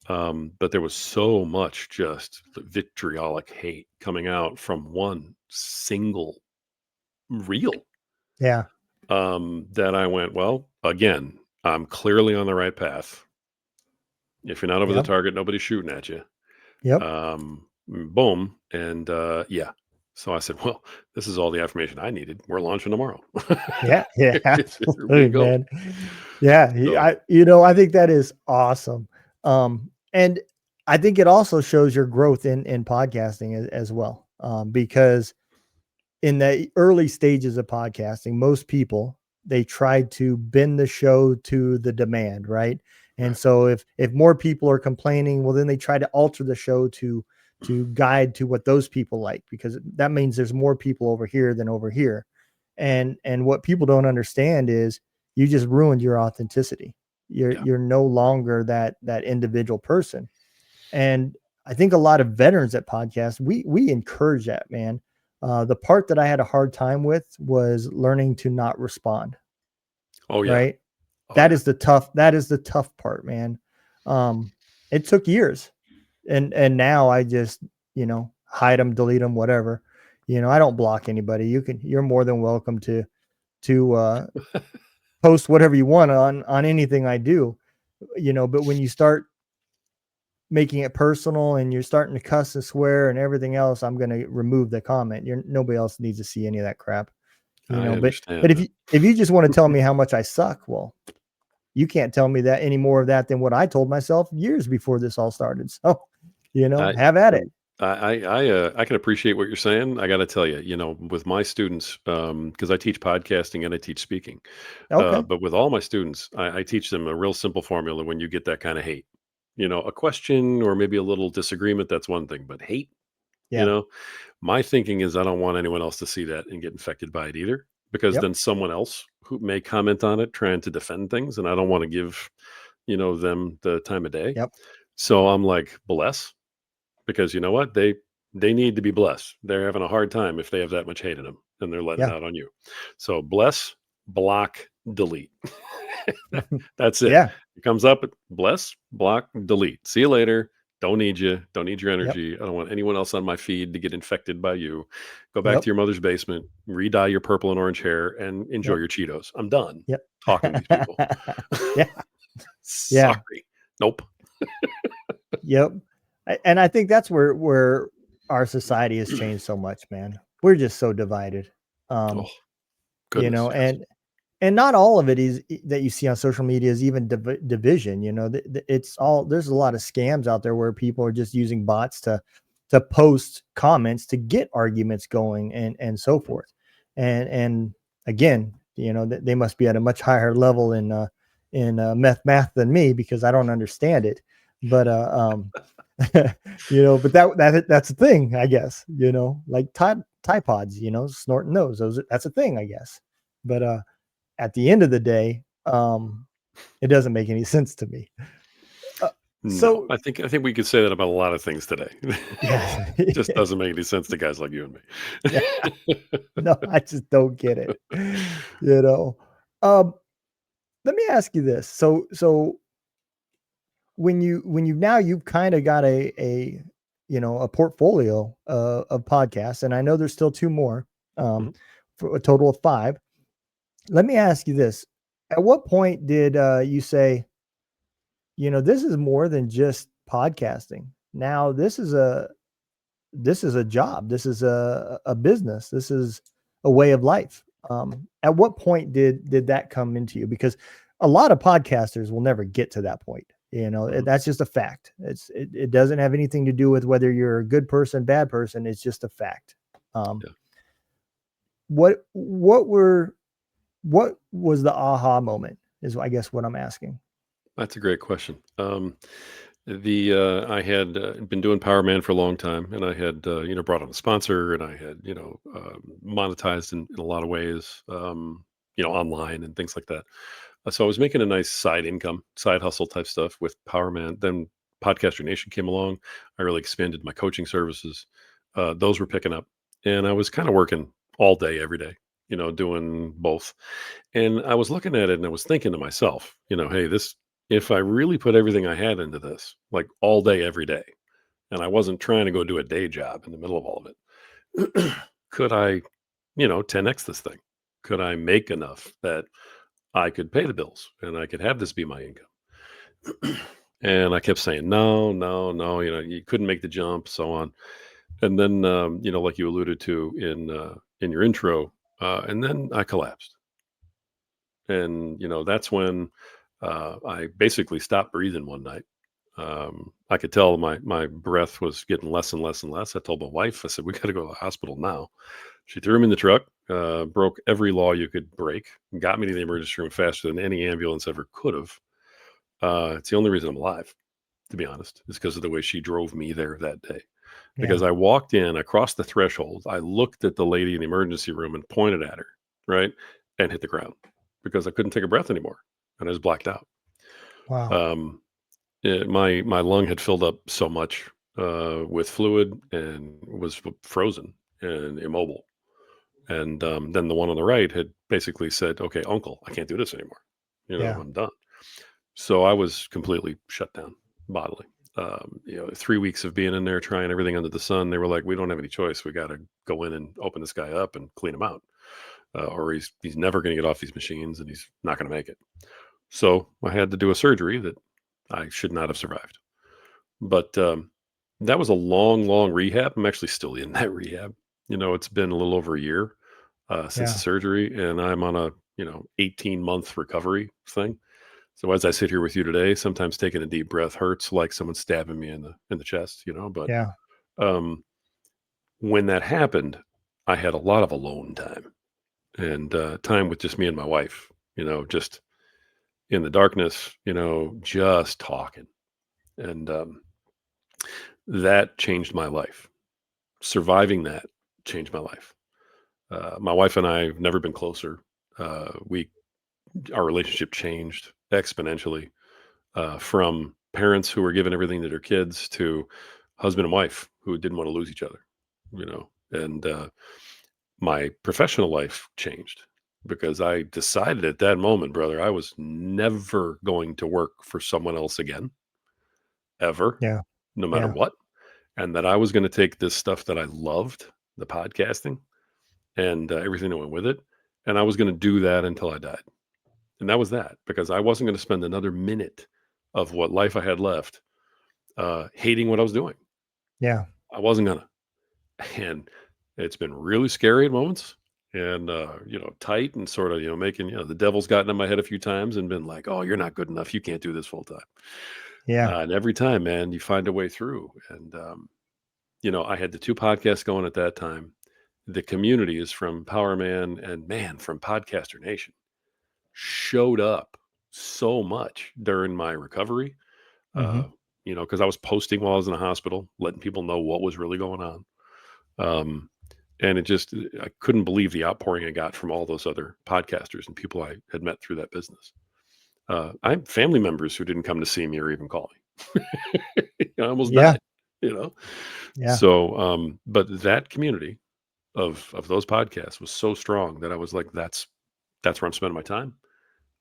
But there was so much just vitriolic hate coming out from one single reel, Yeah. that I went, well, again, I'm clearly on the right path. If you're not over the Yep. target, nobody's shooting at you. Yep. Boom. And yeah. So I said, well, this is all the affirmation I needed. We're launching tomorrow. Yeah. Yeah. Here we Absolutely, go. man. Yeah. So, I think that is awesome. And I think it also shows your growth in podcasting as well. Because in the early stages of podcasting, most people, they tried to bend the show to the demand, right? And right. so if more people are complaining, well, then they try to alter the show to guide to what those people like, because that means there's more people over here than over here. And what people don't understand is you just ruined your authenticity. Yeah. You're no longer that individual person. And I think a lot of veterans at podcasts, we encourage that, man. The part that I had a hard time with was learning to not respond. Oh, yeah. Right. Oh, That yeah. is the tough part, man. It took years. And now I just, hide them, delete them, whatever. I don't block anybody. You're more than welcome to post whatever you want on anything I do. But when you start making it personal and you're starting to cuss and swear and everything else, I'm going to remove the comment. Nobody else needs to see any of that crap, I but understand that. if you just want to tell me how much I suck, well, you can't tell me that any more of that than what I told myself years before this all started. So, I, have at it. um, I can appreciate what you're saying. I got to tell you, with my students, because I teach podcasting and I teach speaking, Okay. but with all my students, I teach them a real simple formula. When you get that kind of hate, a question or maybe a little disagreement, that's one thing, but hate, you Yeah. know, my thinking is I don't want anyone else to see that and get infected by it either, because Yep. then someone else who may comment on it trying to defend things, and I don't want to give, them the time of day. Yep. So I'm like, bless, because you know what? They need to be blessed. They're having a hard time if they have that much hate in them and they're letting it Yeah. out on you. So bless, block, delete. That's it. Yeah. It comes up, bless, block, delete. See you later. Don't need you. Don't need your Yep. energy. I don't want anyone else on my feed to get infected by you. Go back to Yep. your mother's basement, re-dye your purple and orange hair, and enjoy Yep. your Cheetos. I'm done Yep. talking to these people. Yeah. Yeah. Sorry. Nope. Yep. And I think that's where our society has changed so much, man. We're just so divided. Oh, Um, goodness. Yes. and not all of it is that you see on social media is even division. It's all, there's a lot of scams out there where people are just using bots to post comments to get arguments going and so Mhm. forth. And again, they must be at a much higher level in math than me, because I don't understand it. But but that's a thing, I guess. Like Tide Pods, snorting those that's a thing, I guess. But at the end of the day, it doesn't make any sense to me. No, So I think we could say that about a lot of things today. yeah, Just doesn't make any sense to guys like you and yeah. me. No, I just don't get it. You know. Um, Let me ask you this. So when you now you've kind of got a a portfolio of podcasts, and I know there's still two more, um, Mhm. for a total of five. Let me ask you this: at what point did you say, this is more than just podcasting? Now this is a job. This is a business. This is a way of life. At what point did that come into you? Because a lot of podcasters will never get to that point. Mhm. That's just a fact. It doesn't have anything to do with whether you're a good person, bad person. It's just a fact. Um, Yeah, what was the aha moment? Is I guess what I'm asking. that's a great question. I had been doing Power Man for a long time, and I had brought on a sponsor, and I had monetized in a lot of ways, online and things like that. So I was making a nice side income, side hustle type stuff with Power Man. Then Podcaster Nation came along. I really expanded my coaching services. Those were picking up, and I was kind of working all day, every day, doing both. And I was looking at it and I was thinking to myself, hey, this, if I really put everything I had into this, like all day, every day, and I wasn't trying to go do a day job in the middle of all of it, could I, 10x this thing? Could I make enough that I could pay the bills and I could have this be my income? And I kept saying, no, no, no, you couldn't make the jump, so on. And then, like you alluded to in your intro, and then I collapsed. And that's when I basically stopped breathing one night. I could tell my breath was getting less and less and less. I told my wife, I said, we got to go to the hospital now. She threw me in the truck, broke every law you could break, got me to the emergency room faster than any ambulance ever could have. It's the only reason I'm alive, to be honest, is because of the way she drove me there that day. Because Yeah. I walked in, I crossed the threshold, I looked at the lady in the emergency room and pointed at her, right, and hit the ground because I couldn't take a breath anymore, and I was blacked out. Wow. Um, my lung had filled up so much with fluid and was frozen and immobile. And then the one on the right had basically said, "Okay, Uncle, I can't do this anymore. Yeah. I'm done." So I was completely shut down bodily. 3 weeks of being in there trying everything under the sun. They were like, "We don't have any choice. We got to go in and open this guy up and clean him out, or he's never going to get off these machines, and he's not going to make it." So I had to do a surgery that I should not have survived. But that was a long, long rehab. I'm actually still in that rehab. It's been a little over a year since the Yeah. surgery, and I'm on a 18-month recovery thing. So as I sit here with you today, sometimes taking a deep breath hurts like someone stabbing me in the chest. But Yeah. um, when that happened, I had a lot of alone time and time with just me and my wife. Just in the darkness. Just talking, and that changed my life. Surviving that changed my life. My wife and I have never been closer. We Our relationship changed exponentially from parents who were giving everything to their kids to husband and wife who didn't want to lose each other. And my professional life changed because I decided at that moment, brother, I was never going to work for someone else again, ever, Yeah. no matter Yeah. what. And that I was going to take this stuff that I loved, the podcasting, and everything that went with it. And I was going to do that until I died. And that was that because I wasn't going to spend another minute of what life I had left hating what I was doing. Yeah. I wasn't going to. And it's been really scary at moments and, tight and sort of, making, the devil's gotten in my head a few times and been like, oh, you're not good enough. You can't do this full time. Yeah. And every time, man, you find a way through. And, I had the two podcasts going at that time. The communities from Power Man and man from Podcaster Nation showed up so much during my recovery. Hmm. Uh, because I was posting while I was in the hospital, letting people know what was really going on. Um, and I couldn't believe the outpouring I got from all those other podcasters and people I had met through that business. I had family members who didn't come to see me or even call me. I almost Yeah. died, you know? Yeah. So, but that community of those podcasts was so strong that I was like, that's where I'm spending my time.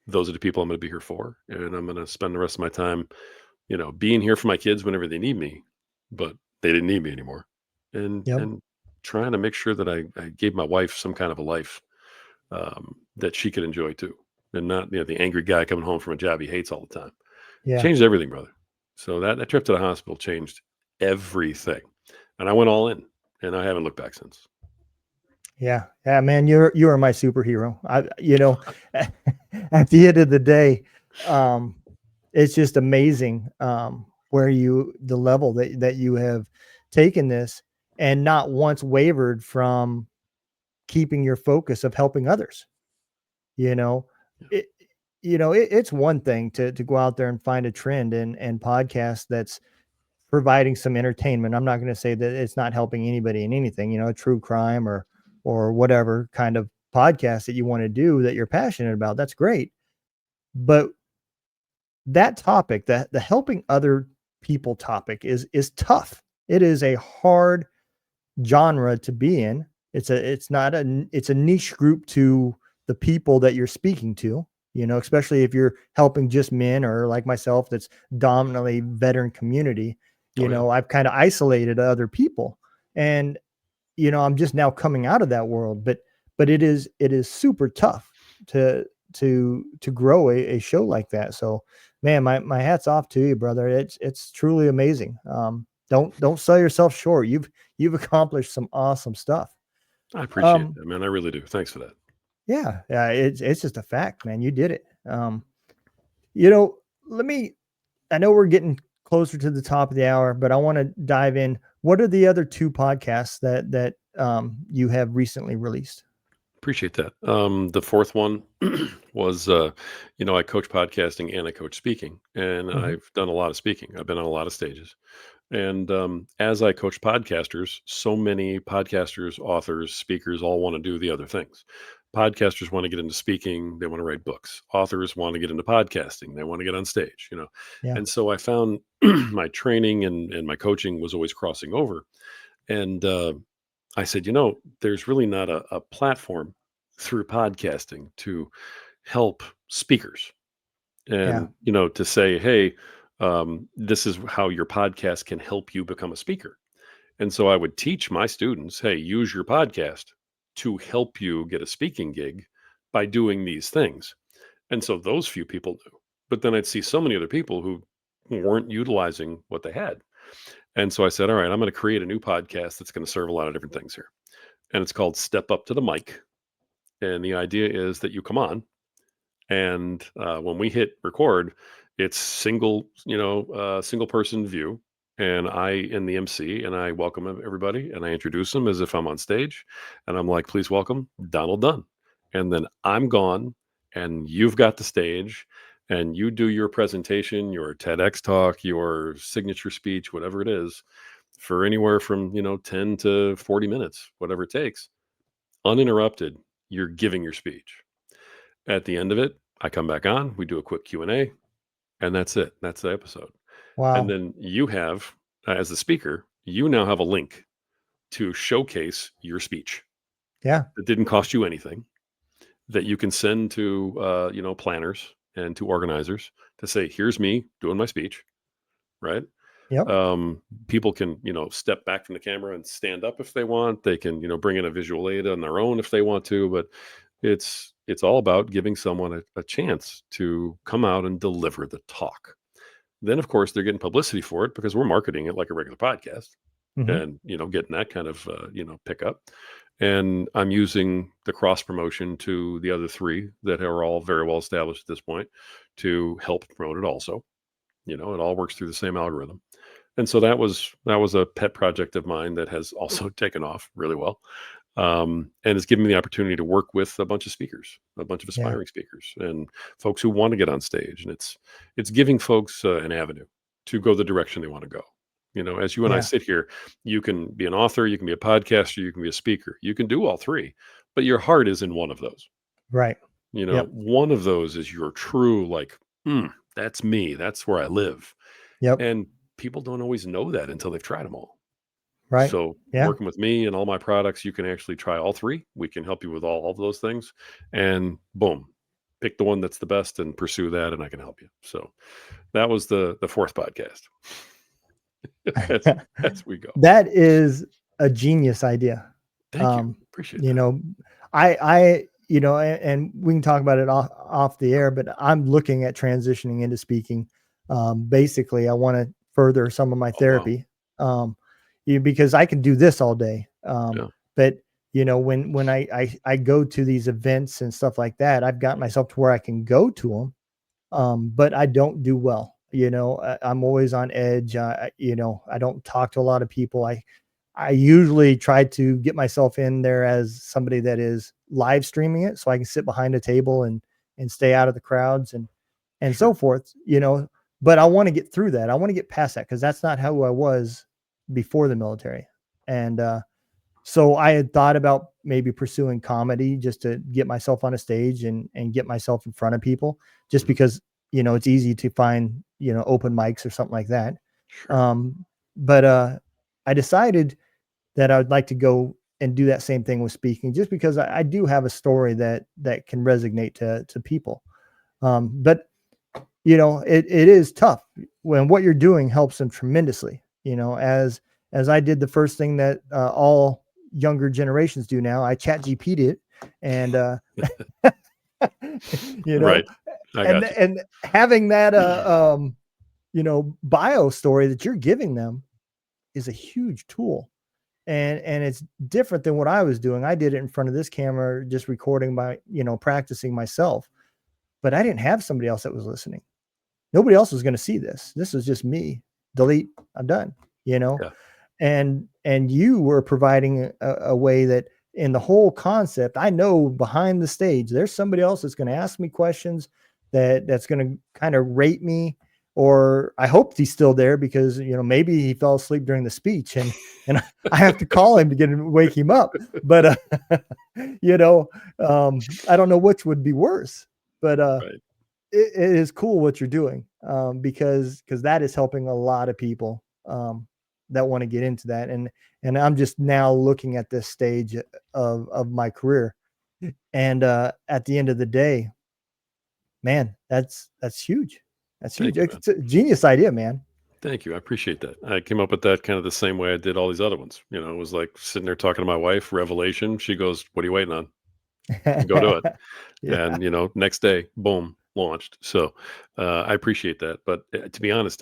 Those are the people I'm going to be here for, and I'm going to spend the rest of my time, being here for my kids whenever they need me, but they didn't need me anymore, and Yep. and trying to make sure that I gave my wife some kind of a life that she could enjoy too, and not the angry guy coming home from a job he hates all the time. Yeah. Changed everything, brother. So that trip to the hospital changed everything, and I went all in, and I haven't looked back since. Yeah. Yeah, man, you are my superhero. At the end of the day, um, it's just amazing where the level that you have taken this and not once wavered from keeping your focus of helping others. You know, Yeah. it, it's one thing to go out there and find a trend and podcast that's providing some entertainment. I'm not going to say that it's not helping anybody in anything, true crime or whatever kind of podcast that you want to do that you're passionate about. That's great. But that topic, that the helping other people topic is tough. It is a hard genre to be in. It's a niche group to the people that you're speaking to, especially if you're helping just men or like myself, that's dominantly veteran community. Oh yeah. I've kind of isolated other people, and I'm just now coming out of that world, but it is super tough to to grow a show like that. So man, my hat's off to you, brother. It's truly amazing. Don't sell yourself short. You've accomplished some awesome stuff. I appreciate Um, that, man. I really do. Thanks for that. yeah, it's just a fact, man. You did it. You know, let me. I know we're getting closer to the top of the hour, but I want to dive in. What are the other two podcasts that you have recently released? Appreciate that. The fourth one was, I coach podcasting and I coach speaking, and Mhm. I've done a lot of speaking. I've been on a lot of stages. And as I coach podcasters, so many podcasters, authors, speakers all want to do the other things. Podcasters want to get into speaking, they want to write books. Authors want to get into podcasting, they want to get on stage. Yeah, And so I found my training and my coaching was always crossing over. And I said, there's really not a platform through podcasting to help speakers yeah, and, to say, hey, this is how your podcast can help you become a speaker. And so I would teach my students, hey, use your podcast to help you get a speaking gig by doing these things. And so those few people knew. But then I'd see so many other people who weren't utilizing what they had. And so I said, all right, I'm going to create a new podcast that's going to serve a lot of different things here. And it's called Step Up to the Mic. And the idea is that you come on, and when we hit record, it's single person view, and I in the MC, and I welcome everybody, and I introduce them as if I'm on stage, and I'm like, please welcome Donald Dunn, and then I'm gone, and you've got the stage, and you do your presentation, your TEDx talk, your signature speech, whatever it is, for anywhere from 10 to 40 minutes, whatever it takes, uninterrupted. You're giving your speech. At the end of it, I come back on, we do a quick Q&A, and that's it. That's the episode. And wow, then you have, as the speaker, you now have a link to showcase your speech. yeah, It didn't cost you anything, that you can send to, planners and to organizers to say, here's me doing my speech, right? yep, People can, step back from the camera and stand up if they want. They can, bring in a visual aid on their own if they want to, but it's all about giving someone a chance to come out and deliver the talk. Then of course they're getting publicity for it because we're marketing it like a regular podcast, hmm, and getting that kind of pickup. And I'm using the cross promotion to the other three that are all very well established at this point to help promote it also. It all works through the same algorithm. And so that was a pet project of mine that has also taken off really well, and it's given me the opportunity to work with a bunch of speakers, a bunch of yeah, aspiring speakers, and folks who want to get on stage. And it's giving folks an avenue to go the direction they want to go. As you and I yeah, sit here, you can be an author, you can be a podcaster, you can be a speaker, you can do all three, but your heart is in one of those. right, yep, One of those is your true, like, that's me, that's where I live. Yep. And people don't always know that until they've tried them all. Right. So Yeah. working with me and all my products, you can actually try all three. We can help you with all of those things, and boom, pick the one that's the best and pursue that, and I can help you. So that was the fourth podcast. as we go. That is a genius idea. Thank you. Appreciate You that. know, and we can talk about it off the air, but I'm looking at transitioning into speaking. Basically, I want to further some of my Oh, wow. therapy, because I can do this all day. Yeah. But when I go to these events and stuff like that, I've got myself to where I can go to them, but I don't do well. I'm always on edge. I don't talk to a lot of people. I usually try to get myself in there as somebody that is live streaming it, so I can sit behind a table and stay out of the crowds and Sure. so forth. But I want to get through that. I want to get past that, because that's not who I was before the military. And so I had thought about maybe pursuing comedy just to get myself on a stage and get myself in front of people, just Mhm. because it's easy to find open mics or something like that. Sure. But I decided that I would like to go and do that same thing with speaking, just because I do have a story that can resonate to people. But it is tough when what you're doing helps them tremendously. As I did the first thing that all younger generations do now, I chat GP'd it, and you know, Right. I and got you. and having that bio story that you're giving them is a huge tool. And it's different than what I was doing. I did it in front of this camera, just recording practicing myself, but I didn't have somebody else that was listening. Nobody else was going to see this. This was just me. Delete. I'm done. Yeah. And you were providing a way that, in the whole concept, I know behind the stage, there's somebody else that's going to ask me questions that's going to kind of rate me, or I hope he's still there, because, maybe he fell asleep during the speech, and I have to call him to wake him up. But, I don't know which would be worse, but, Right. it is cool what you're doing, because that is helping a lot of people, that want to get into that. And I'm just now looking at this stage of my career. And at the end of the day, man, that's huge. That's huge. Thank you, man. It's a genius idea, man. Thank you. I appreciate that. I came up with that kind of the same way I did all these other ones. It was like sitting there talking to my wife, revelation. She goes, "What are you waiting on? Go do it." Yeah. And next day, boom, launched. So I appreciate that. But to be honest,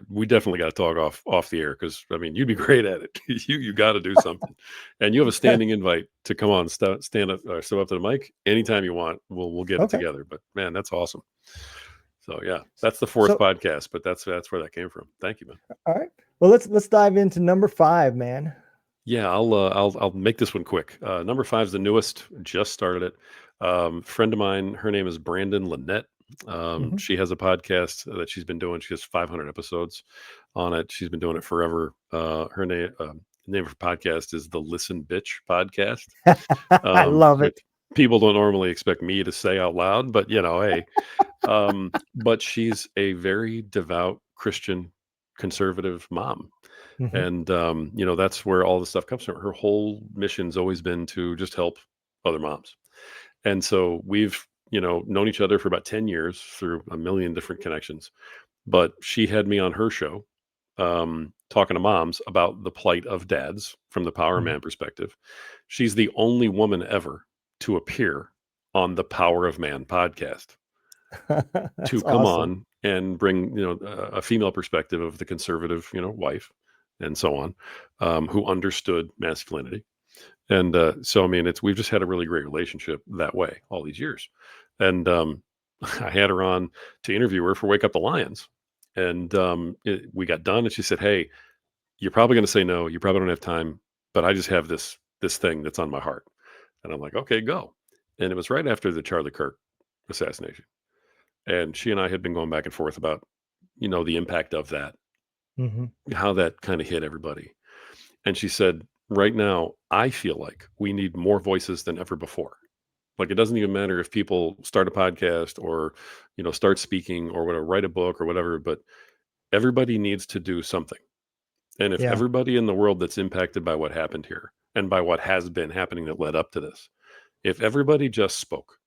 we definitely got to talk off the air, because I mean, you'd be great at it. You got to do something, and you have a standing invite to come on, stand up, or step up to the mic anytime you want. We'll get it Okay. together. But man, that's awesome. So yeah, that's the fourth So, podcast, but that's where that came from. Thank you, man. all right. Well, let's dive into number 5, man. Yeah, I'll make this one quick. Number five is the newest. Just started it. Friend of mine, her name is Brandon Lynette. Mhm. She has a podcast that she's been doing. She has 500 episodes on it. She's been doing it forever. Her name, name of her podcast is the Listen Bitch Podcast, I love which it. people don't normally expect me to say out loud, but hey. But she's a very devout Christian conservative mom, Mhm. and that's where all the stuff comes from. Her whole mission's always been to just help other moms. And so we've known each other for about 10 years through a million different connections. But she had me on her show, talking to moms about the plight of dads from the power Mhm. man perspective. She's the only woman ever to appear on the Power of Man podcast, That's to come awesome. on and bring a female perspective of the conservative wife, and so on, who understood masculinity. And so I mean, we've just had a really great relationship that way all these years. And I had her on to interview her for Wake Up the Lions, and we got done, and she said, "Hey, you're probably going to say no, you probably don't have time, but I just have this thing that's on my heart." And I'm like, "Okay, go." And it was right after the Charlie Kirk assassination, and she and I had been going back and forth about the impact of that, Mhm. how that kind of hit everybody. And she said, "Right now, I feel like we need more voices than ever before. Like, it doesn't even matter if people start a podcast or, start speaking or whatever, write a book or whatever, but everybody needs to do something. And if Yeah. everybody in the world that's impacted by what happened here and by what has been happening that led up to this, if everybody just spoke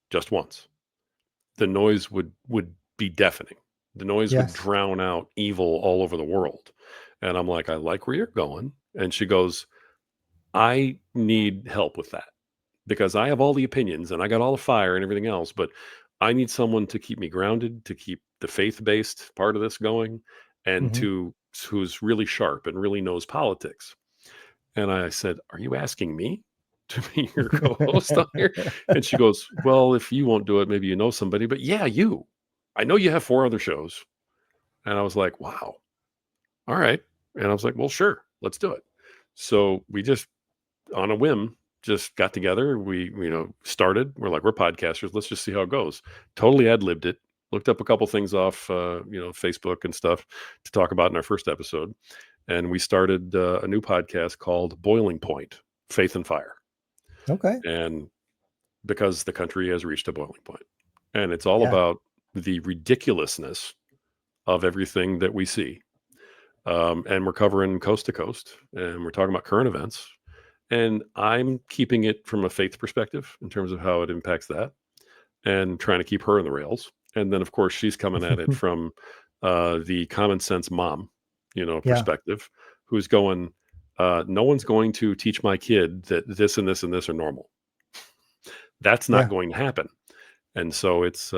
just once, the noise would be deafening. The noise would Yes. drown out evil all over the world. And I'm like, I like where you're going. And she goes, I need help with that because I have all the opinions and I got all the fire and everything else, but I need someone to keep me grounded, to keep the faith-based part of this going, and Hmm. who's really sharp and really knows politics. And I said, "Are you asking me to be your co-host on here?" And she goes, "Well, if you won't do it, maybe you know somebody, but yeah, you. I know you have 4 other shows." And I was like, "Wow. All right." And I was like, "Well, sure. Let's do it." So we just on a whim just got together. We, started. We're like, we're podcasters. Let's just see how it goes. Totally ad-libbed it. Looked up a couple things off, Facebook and stuff to talk about in our first episode. And we started a new podcast called Boiling Point, Faith and Fire. Okay. And because the country has reached a boiling point. And it's all Yeah. about the ridiculousness of everything that we see. And we're covering coast to coast, and we're talking about current events. And I'm keeping it from a faith perspective in terms of how it impacts that and trying to keep her in the rails. And then, of course, she's coming at it from the common sense mom, Yeah. perspective, who's going, no one's going to teach my kid that this and this and this are normal. That's not Yeah. going to happen. And so it's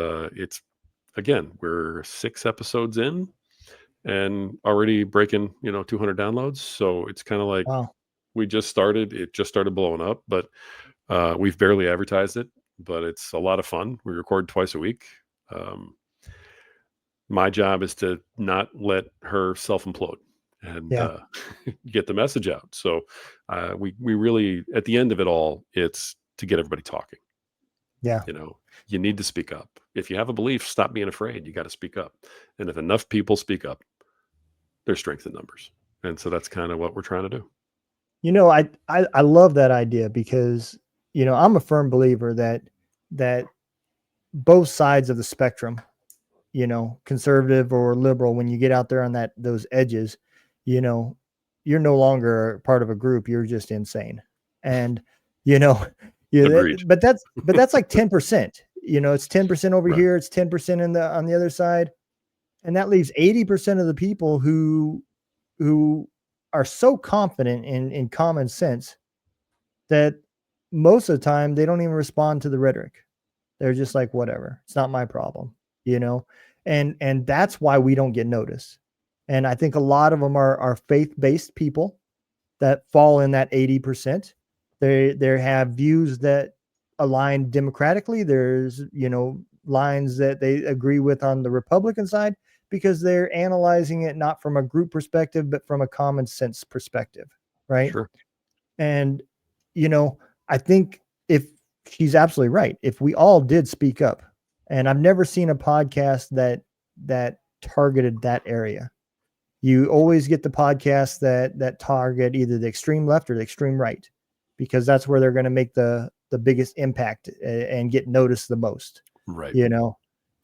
again, we're 6 episodes in and already breaking, 200 downloads. So it's kind of like Wow. it just started blowing up, but we've barely advertised it, but it's a lot of fun. We record twice a week. My job is to not let her self-implode and Yeah. get the message out. So we really, at the end of it all, it's to get everybody talking. Yeah. You need to speak up. If you have a belief, stop being afraid. You got to speak up. And if enough people speak up, there's strength in numbers. And so that's kind of what we're trying to do. I love that idea because, I'm a firm believer that both sides of the spectrum, conservative or liberal, when you get out there on those edges, you're no longer part of a group. You're just insane. And, Agreed. but that's like 10%, it's 10% over Right. here. It's 10% on the other side. And that leaves 80% of the people who are so confident in common sense that most of the time they don't even respond to the rhetoric. They're just like, whatever, it's not my problem, and that's why we don't get noticed. And I think a lot of them are faith-based people that fall in that 80%. They have views that align democratically. There's, lines that they agree with on the Republican side because they're analyzing it not from a group perspective, but from a common sense perspective. Right. Sure. And, I think if she's absolutely right, if we all did speak up, and I've never seen a podcast that targeted that area. You always get the podcasts that target either the extreme left or the extreme right, because that's where they're going to make the biggest impact and get noticed the most. Right.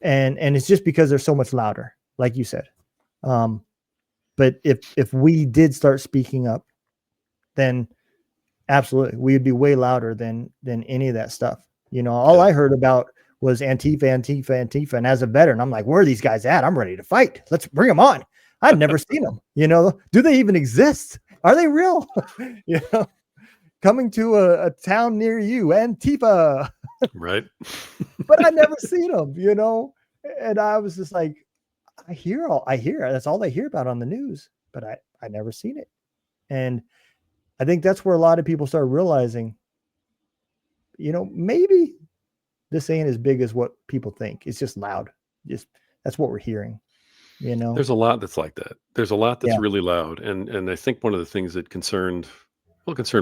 And it's just because they're so much louder, like you said. But if we did start speaking up, then absolutely we'd be way louder than any of that stuff. All I heard about was Antifa. And as a veteran, I'm like, where are these guys at? I'm ready to fight. Let's bring them on. I'd never seen them. Do they even exist? Are they real? Coming to a town near you, Antifa. Right. But I never seen them, and I was just like, I hear that's all I hear about on the news, but I never seen it. And I think that's where a lot of people start realizing, maybe this ain't as big as what people think. It's just loud. That's what we're hearing, There's a lot that's like that. There's a lot that's Yeah. really loud. And I think one of the things that concerned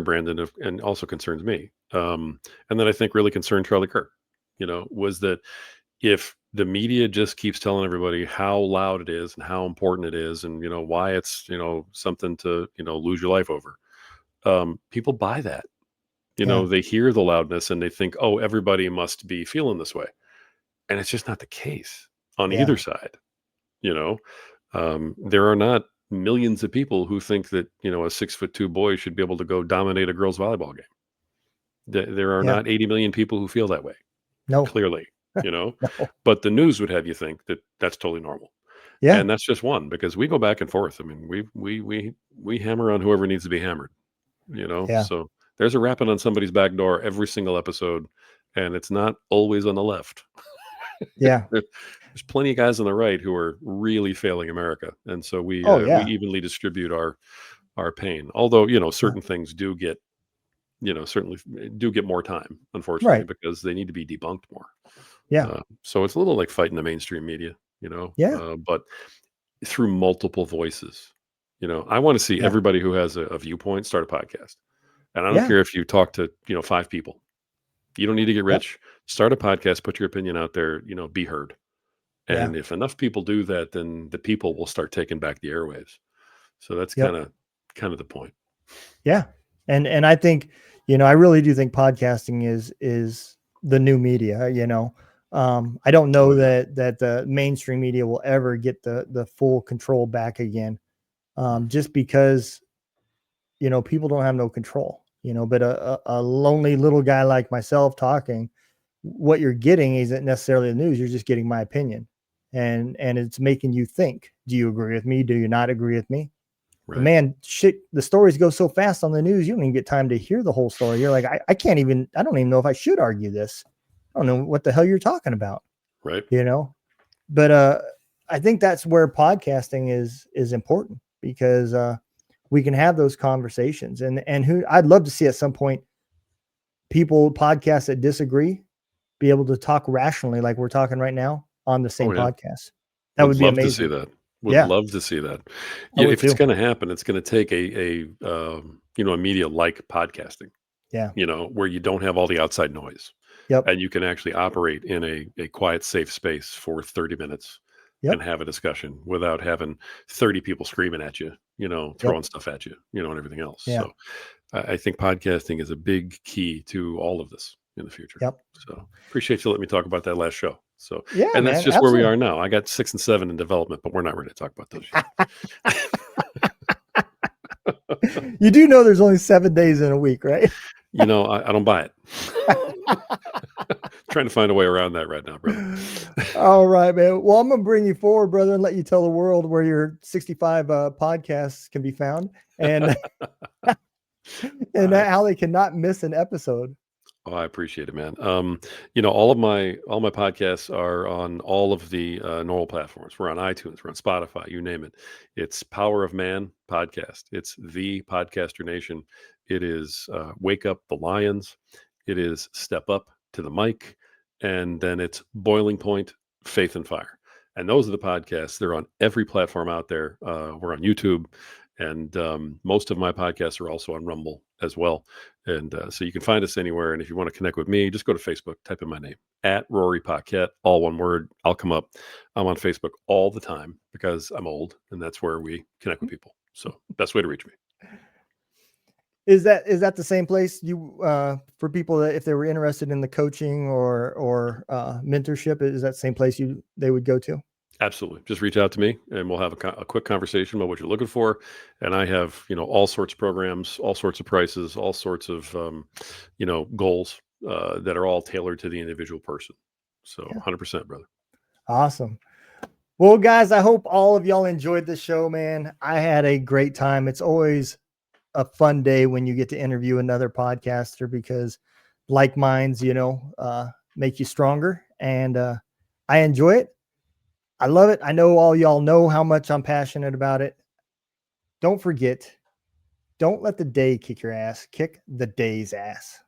Brandon and also concerns me. And then I think really concerned Charlie Kirk, was that if the media just keeps telling everybody how loud it is and how important it is and, why it's, something to, lose your life over, people buy that. Yeah. They hear the loudness and they think, oh, everybody must be feeling this way. And it's just not the case on Yeah. either side, you know? There are not millions of people who think that, a 6'2" boy should be able to go dominate a girls' volleyball game. There are Yeah. not 80 million people who feel that way, No. clearly, No. but the news would have you think that that's totally normal. Yeah. And that's just one, because we go back and forth. I mean, we hammer on whoever needs to be hammered, Yeah. so there's a rapping on somebody's back door every single episode, and it's not always on the left. Yeah. There's plenty of guys on the right who are really failing America, and so we Oh, we yeah. evenly distribute our pain. Although certain things do get certainly do get more time, unfortunately, Right. because they need to be debunked more. Yeah. So it's a little like fighting the mainstream media, Yeah. but through multiple voices. I want to see Yeah. everybody who has a viewpoint start a podcast, and I don't Yeah. care if you talk to 5 people. You don't need to get Yep. rich. Start a podcast, put your opinion out there, be heard. Yeah. And if enough people do that, then the people will start taking back the airwaves. So that's Yep. kind of the point. Yeah. And I think, I really do think podcasting is the new media, I don't know that the mainstream media will ever get the full control back again. Just because, people don't have no control, but a lonely little guy like myself talking, what you're getting isn't necessarily the news. You're just getting my opinion, and it's making you think, do you agree with me? Do you not agree with me? Right. Man, shit, the stories go so fast on the news, you don't even get time to hear the whole story. You're like, I don't even know if I should argue this. I don't know what the hell you're talking about. Right. But I think that's where podcasting is important, because we can have those conversations, and I'd love to see at some point people podcasts that disagree be able to talk rationally, like we're talking right now, on the same podcast. That would be love amazing. to see that. Would Yeah. love to see that. I would If it's too. going to happen, it's going to take a media like podcasting. Yeah. Where you don't have all the outside noise. Yep. And you can actually operate in a quiet, safe space for 30 minutes Yep. and have a discussion without having 30 people screaming at you, throwing stuff at you, and everything else. Yeah. So I think podcasting is a big key to all of this in the future. Yep. So appreciate you letting me talk about that last show. So, Yeah, and that's man, just absolutely. where we are now. I got 6 and 7 in development, but we're not ready to talk about those yet. You do know there's only 7 days in a week, right? I don't buy it. Trying to find a way around that right now, brother. All right, man. Well, I'm going to bring you forward, brother, and let you tell the world where your 65 podcasts can be found, and how they cannot miss an episode. Oh, I appreciate it, man. All my podcasts are on all of the normal platforms. We're on iTunes, we're on Spotify, you name it. It's Power of Man podcast. It's the Podcaster Nation. It is Wake Up the Lions. It is Step Up to the Mic, and then it's Boiling Point, Faith and Fire. And those are the podcasts. They're on every platform out there. We're on YouTube, and most of my podcasts are also on Rumble as well. And so you can find us anywhere. And if you want to connect with me, just go to Facebook, type in my name, @Rory Paquette, all one word. I'll come up. I'm on Facebook all the time because I'm old, and that's where we connect with people. So best way to reach me. Is that the same place you for people that if they were interested in the coaching or mentorship, is that the same place they would go to? Absolutely. Just reach out to me and we'll have a quick conversation about what you're looking for. And I have, all sorts of programs, all sorts of prices, all sorts of, goals that are all tailored to the individual person. So 100%, brother. Awesome. Well, guys, I hope all of y'all enjoyed the show, man. I had a great time. It's always a fun day when you get to interview another podcaster, because like minds, make you stronger. And I enjoy it. I love it. I know all y'all know how much I'm passionate about it. Don't forget, don't let the day kick your ass. Kick the day's ass.